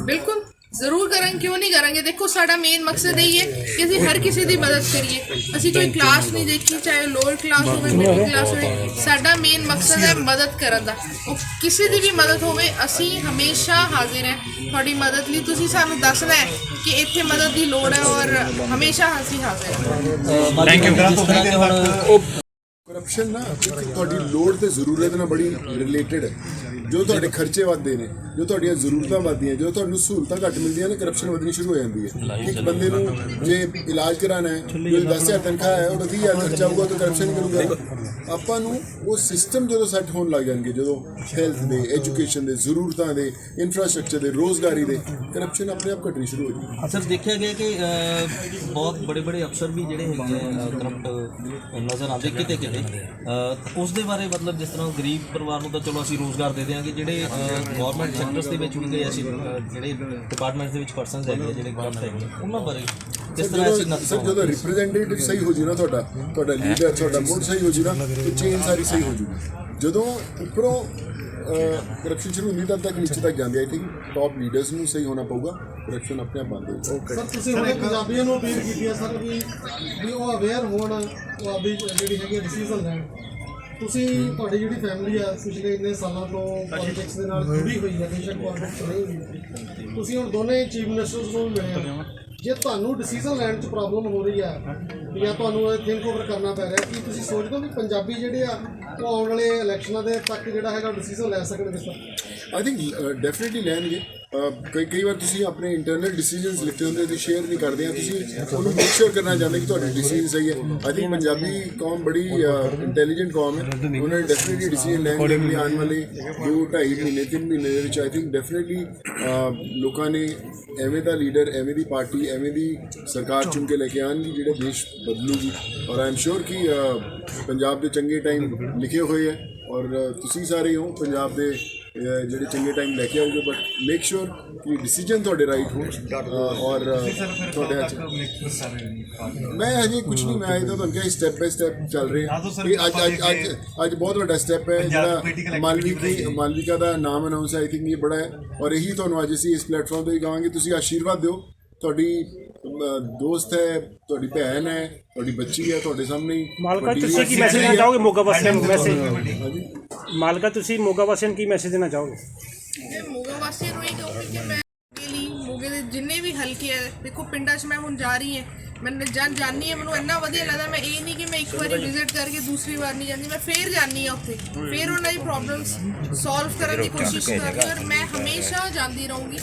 ਬਿਲਕੁਲ ਜ਼ਰੂਰ ਕਰਾਂਗੇ, ਕਿਉਂ ਨਹੀਂ ਕਰਾਂਗੇ। ਦੇਖੋ ਸਾਡਾ ਮੇਨ ਮਕਸਦ ਇਹ ਹੈ ਕਿ ਅਸੀਂ ਹਰ ਕਿਸੇ ਦੀ ਮਦਦ ਕਰੀਏ, ਅਸੀਂ ਕੋਈ ਕਲਾਸ ਨਹੀਂ ਦੇਖੀ, ਚਾਹੇ ਲੋਅਰ ਕਲਾਸ ਹੋਵੇ ਮਿਡਲ ਕਲਾਸ ਹੋਵੇ, ਸਾਡਾ ਮੇਨ ਮਕਸਦ ਹੈ ਮਦਦ ਕਰਨ ਦਾ। ਉਹ ਕਿਸੇ ਦੀ ਵੀ ਮਦਦ ਹੋਵੇ ਅਸੀਂ ਹਮੇਸ਼ਾ ਹਾਜ਼ਰ ਹੈ ਤੁਹਾਡੀ ਮਦਦ ਲਈ। ਤੁਸੀਂ ਸਾਨੂੰ ਦੱਸਣਾ ਹੈ ਕਿ ਇੱਥੇ ਮਦਦ ਦੀ ਲੋੜ ਹੈ ਔਰ ਹਮੇਸ਼ਾ ਅਸੀਂ ਹਾਜ਼ਰ ਹਾਂ। Thank you. ਕਰਪਸ਼ਨ ਨਾ ਤੁਹਾਡੀ ਲੋੜ ਤੇ ਜ਼ਰੂਰਤ ਨਾਲ ਬੜੀ ਰਿਲੇਟਡ ਹੈ। ਜੋ ਤੁਹਾਡੇ ਖਰਚੇ ਵੱਧਦੇ ਨੇ, ਜੋ ਤੁਹਾਡੀਆਂ ਜ਼ਰੂਰਤਾਂ ਵੱਧਦੀਆਂ, ਜੋ ਤੁਹਾਨੂੰ ਸਹੂਲਤਾਂ ਘੱਟ ਮਿਲਦੀਆਂ ਨੇ, ਕਰਪਸ਼ਨ ਵਧਣੀ ਸ਼ੁਰੂ ਹੋ ਜਾਂਦੀ ਹੈ। ਇੱਕ ਬੰਦੇ ਨੂੰ ਜੇ ਇਲਾਜ ਕਰਾਉਣਾ ਹੈ, ਜੋ 10,000 ਤਨਖਾਹ ਹੈ ਉਹ 20,000 ਖਰਚਾ ਹੋਊਗਾ ਤਾਂ ਕਰਪਸ਼ਨ ਹੀ ਕਰੂਗਾ। ਆਪਾਂ ਨੂੰ ਉਹ ਸਿਸਟਮ ਜਦੋਂ ਸੈੱਟ ਹੋਣ ਲੱਗ ਜਾਣਗੇ, ਜਦੋਂ ਹੈਲਥ ਦੇ, ਐਜੂਕੇਸ਼ਨ ਦੇ, ਜ਼ਰੂਰਤਾਂ ਦੇ, ਇਨਫਰਾਸਟ੍ਰਕਚਰ ਦੇ, ਰੋਜ਼ਗਾਰੀ ਦੇ, ਕਰਪਸ਼ਨ ਆਪਣੇ ਆਪ ਘਟਣੀ ਸ਼ੁਰੂ ਹੋ ਜਾਏਗੀ। ਸਰ ਦੇਖਿਆ ਗਿਆ ਕਿ ਬਹੁਤ ਬੜੇ ਅਫਸਰ ਵੀ ਜਿਹੜੇ ਹੈਗੇ ਕਰਪਟ ਨਜ਼ਰ ਆਉਂਦੇ ਕਿਤੇ ਉਸ ਦੇ ਬਾਰੇ ਮਤਲਬ ਜਿਸ ਤਰ੍ਹਾਂ ਗਰੀਬ ਪਰਿਵਾਰ ਨੂੰ ਤਾਂ ਚਲੋ ਅਸੀਂ ਰੋਜ਼ਗਾਰ ਦੇ ਦਿਆਂਗੇ, ਜਿਹੜੇ ਗਵਰਨਮੈਂਟ ਸੈਕਟਰਸ ਦੇ ਵਿੱਚ ਹੁੰਦੇ ਅਸੀਂ ਜਿਹੜੇ ਡਿਪਾਰਟਮੈਂਟਸ ਦੇ ਵਿੱਚ ਪਰਸਨਸ ਹੈਗੇ ਜਿਹੜੇ ਕਰਪਟ ਹੈਗੇ ਉਹਨਾਂ ਬਾਰੇ ਕਿਸ ਤਰ੍ਹਾਂ ਅਸੀਂ ਸਰ ਜਦੋਂ ਰਿਪਰੈਜ਼ੈਂਟੇਟਿਵ ਸਹੀ ਹੋ ਜੀ ਨਾ, ਤੁਹਾਡਾ ਲੀਡਰ, ਤੁਹਾਡਾ ਮੁੱਢ ਸਹੀ ਹੋ ਜੀ ਨਾ, ਤੇ ਚੇਨ ਸਾਰੀ ਸਹੀ ਹੋ ਜੂਗੀ। ਜਦੋਂ ਉੱਪਰੋਂ ਕਰਪਸ਼ਨ ਸ਼ੁਰੂ ਹੁੰਦੀ ਤਦ ਤੱਕ ਨੀਚੇ ਤੱਕ ਜਾਂਦੀ ਹੈ। ਠੀਕ ਟੌਪ ਲੀਡਰਸ ਨੂੰ ਸਹੀ ਹੋਣਾ ਪਊਗਾ, ਕਰਪਸ਼ਨ ਆਪਣੇ ਆਪ ਬੰਦ ਹੋਊਗਾ। ਸਰ ਤੁਸੀਂ ਹੁਣੇ ਪੰਜਾਬੀਆਂ ਨੂੰ ਅਪੀਲ ਕੀਤੀ ਹੈ ਸਰ ਵੀ ਉਹ ਅਵੇਅਰ ਹੋਣ, ਉਹ ਆਪਣੀ ਜਿਹੜੀ ਹੈਗੀ ਡਿਸੀਜ਼ਨ ਲੈਣ। ਤੁਸੀਂ ਤੁਹਾਡੀ ਜਿਹੜੀ ਫੈਮਿਲੀ ਆ ਪਿਛਲੇ ਇੰਨੇ ਸਾਲਾਂ ਤੋਂ ਪੋਲੀਟਿਕਸ ਦੇ ਨਾਲ ਜੁੜੀ ਹੋਈ ਹੈ, ਬੇਸ਼ੱਕ ਪੋਲੀਟਿਕਸ ਨਹੀਂ ਹੋਈ, ਤੁਸੀਂ ਹੁਣ ਦੋਨੇ ਚੀਫ ਮਿਨਿਸਟਰਸ ਨੂੰ ਮਿਲੇ ਹੋ, ਜੇ ਤੁਹਾਨੂੰ ਡਿਸੀਜ਼ਨ ਲੈਣ 'ਚ ਪ੍ਰੋਬਲਮ ਹੋ ਰਹੀ ਹੈ ਜਾਂ ਤੁਹਾਨੂੰ ਇਹ ਥਿੰਕ ਓਵਰ ਕਰਨਾ ਪੈ ਰਿਹਾ, ਕੀ ਤੁਸੀਂ ਸੋਚਦੇ ਹੋ ਵੀ ਪੰਜਾਬੀ ਜਿਹੜੇ ਆ ਉਹ ਆਉਣ ਵਾਲੇ ਇਲੈਕਸ਼ਨਾਂ ਦੇ ਤੱਕ ਜਿਹੜਾ ਹੈਗਾ ਡਿਸੀਜ਼ਨ ਲੈ ਸਕਣਗੇ ਸਰ? ਆਈ ਥਿੰਕ ਡੈਫੀਨੇਟਲੀ ਲੈਣਗੇ। ਕਈ ਵਾਰ ਤੁਸੀਂ ਆਪਣੇ ਇੰਟਰਨਲ ਡਿਸੀਜਨਸ ਲਿਖਦੇ ਹੁੰਦੇ ਤੇ ਸ਼ੇਅਰ ਨਹੀਂ ਕਰਦੇ ਆ, ਤੁਸੀਂ ਉਹਨੂੰ ਮੇਕ ਸ਼ੋਰ ਕਰਨਾ ਚਾਹੁੰਦੇ ਕਿ ਤੁਹਾਡੇ ਡਿਸੀਜਨ ਸਹੀ ਹੈ। ਆਈ ਥਿੰਕ ਪੰਜਾਬੀ ਕੌਮ ਬੜੀ ਇੰਟੈਲੀਜੈਂਟ ਕੌਮ ਹੈ, ਉਹਨਾਂ ਨੇ ਡੈਫੀਨਿਟਲੀ ਡਿਸੀਜਨ ਲੈਣ ਦੇ ਲਈ ਆਉਣ ਵਾਲੇ 2-2.5 ਮਹੀਨੇ 3 ਮਹੀਨੇ ਦੇ ਵਿੱਚ ਆਈ ਥਿੰਕ ਡੈਫੀਨਿਟਲੀ ਲੋਕਾਂ ਨੇ ਐਵੇਂ ਦਾ ਲੀਡਰ, ਐਵੇਂ ਦੀ ਪਾਰਟੀ, ਐਵੇਂ ਦੀ ਸਰਕਾਰ ਚੁਣ ਕੇ ਲੈ ਕੇ ਆਉਣਗੇ ਜਿਹੜਾ ਦੇਸ਼ ਬਦਲੂਗੀ। ਔਰ ਆਈ ਐਮ ਸ਼ੋਰ ਕਿ ਪੰਜਾਬ ਦੇ ਚੰਗੇ ਟਾਈਮ ਲਿਖੇ ਹੋਏ ਹੈ ਔਰ ਤੁਸੀਂ ਸਾਰੇ ਹੋ ਪੰਜਾਬ ਦੇ ਜਿਹੜੇ ਚੰਗੇ ਟਾਈਮ ਲੈ ਕੇ ਆਓਗੇ, ਬਟ ਮੇਕ ਸ਼ੋਰ ਕਿ ਡਿਸੀਜਨ ਤੁਹਾਡੇ ਰਾਈਟ ਹੋ ਔਰ ਤੁਹਾਡੇ ਮੈਂ ਹਜੇ ਕੁਝ ਨਹੀਂ, ਮੈਂ ਤਾਂ ਤੁਹਾਨੂੰ ਕਿਹਾ ਸਟੈਪ ਬਾਈ ਸਟੈਪ ਚੱਲ ਰਹੇ ਅੱਜ ਬਹੁਤ ਵੱਡਾ ਸਟੈਪ ਹੈ ਜਿਹੜਾ ਮਾਲਵਿਕਾ ਦਾ ਨਾਮ ਅਨਾਉਂਸ ਆਈ ਥਿੰਕ ਇਹ ਬੜਾ ਹੈ ਔਰ ਇਹੀ ਤੁਹਾਨੂੰ ਅੱਜ ਅਸੀਂ ਇਸ ਪਲੇਟਫਾਰਮ ਤੇ ਕਹਾਂਗੇ ਤੁਸੀਂ ਆਸ਼ੀਰਵਾਦ ਦਿਓ। ਤੁਹਾਡੀ ਦੋਸਤ ਹੈ, ਤੁਹਾਡੀ ਭੈਣ ਹੈ, ਤੁਹਾਡੀ ਬੱਚੀ ਹੈ, ਤੁਹਾਡੇ ਸਾਹਮਣੇ ਹੀ। ਮਾਲਕਾ ਤੁਸੀਂ ਕੀ ਮੈਸੇਜ ਦੇਣਾ ਚਾਹੋਗੇ ਮੋਗਾ ਵਾਸੀਆਂ ਨੂੰ? ਮਾਲਕਾ ਤੁਸੀਂ ਮੋਗਾ ਵਾਸੀਆਂ ਨੂੰ ਕੀ ਮੈਸੇਜ ਦੇਣਾ ਚਾਹੋਗੇ? ਮੈਂ ਮੋਗਾ ਵਾਸੀਆਂ ਨੂੰ ਇਹ ਕਹੂੰਗੀ ਕਿ ਮੈਂ ਲਈ ਮੋਗੇ ਦੇ ਜਿੰਨੇ ਵੀ ਹਲਕੇ ਹੈ, ਦੇਖੋ ਪਿੰਡਾਂ 'ਚ ਮੈਂ ਹੁਣ ਜਾ ਰਹੀ ਹਾਂ, ਮੈਂ ਜਾਣੀ ਹੈ, ਮੈਨੂੰ ਇੰਨਾ ਵਧੀਆ ਲੱਗਦਾ। ਮੈਂ ਇਹ ਨਹੀਂ ਕਿ ਮੈਂ ਇੱਕ ਵਾਰੀ ਵਿਜ਼ਿਟ ਕਰਕੇ ਦੂਸਰੀ ਵਾਰ ਨਹੀਂ ਜਾਂਦੀ, ਮੈਂ ਫੇਰ ਜਾਂਦੀ ਹਾਂ ਉੱਥੇ, ਫੇਰ ਉਹਨਾਂ ਦੀ ਪ੍ਰੋਬਲਮਸ ਸੋਲਵ ਕਰਨ ਦੀ ਕੋਸ਼ਿਸ਼ ਕਰਦੀ ਔਰ ਮੈਂ ਹਮੇਸ਼ਾ ਜਾਂਦੀ ਰਹੂੰਗੀ।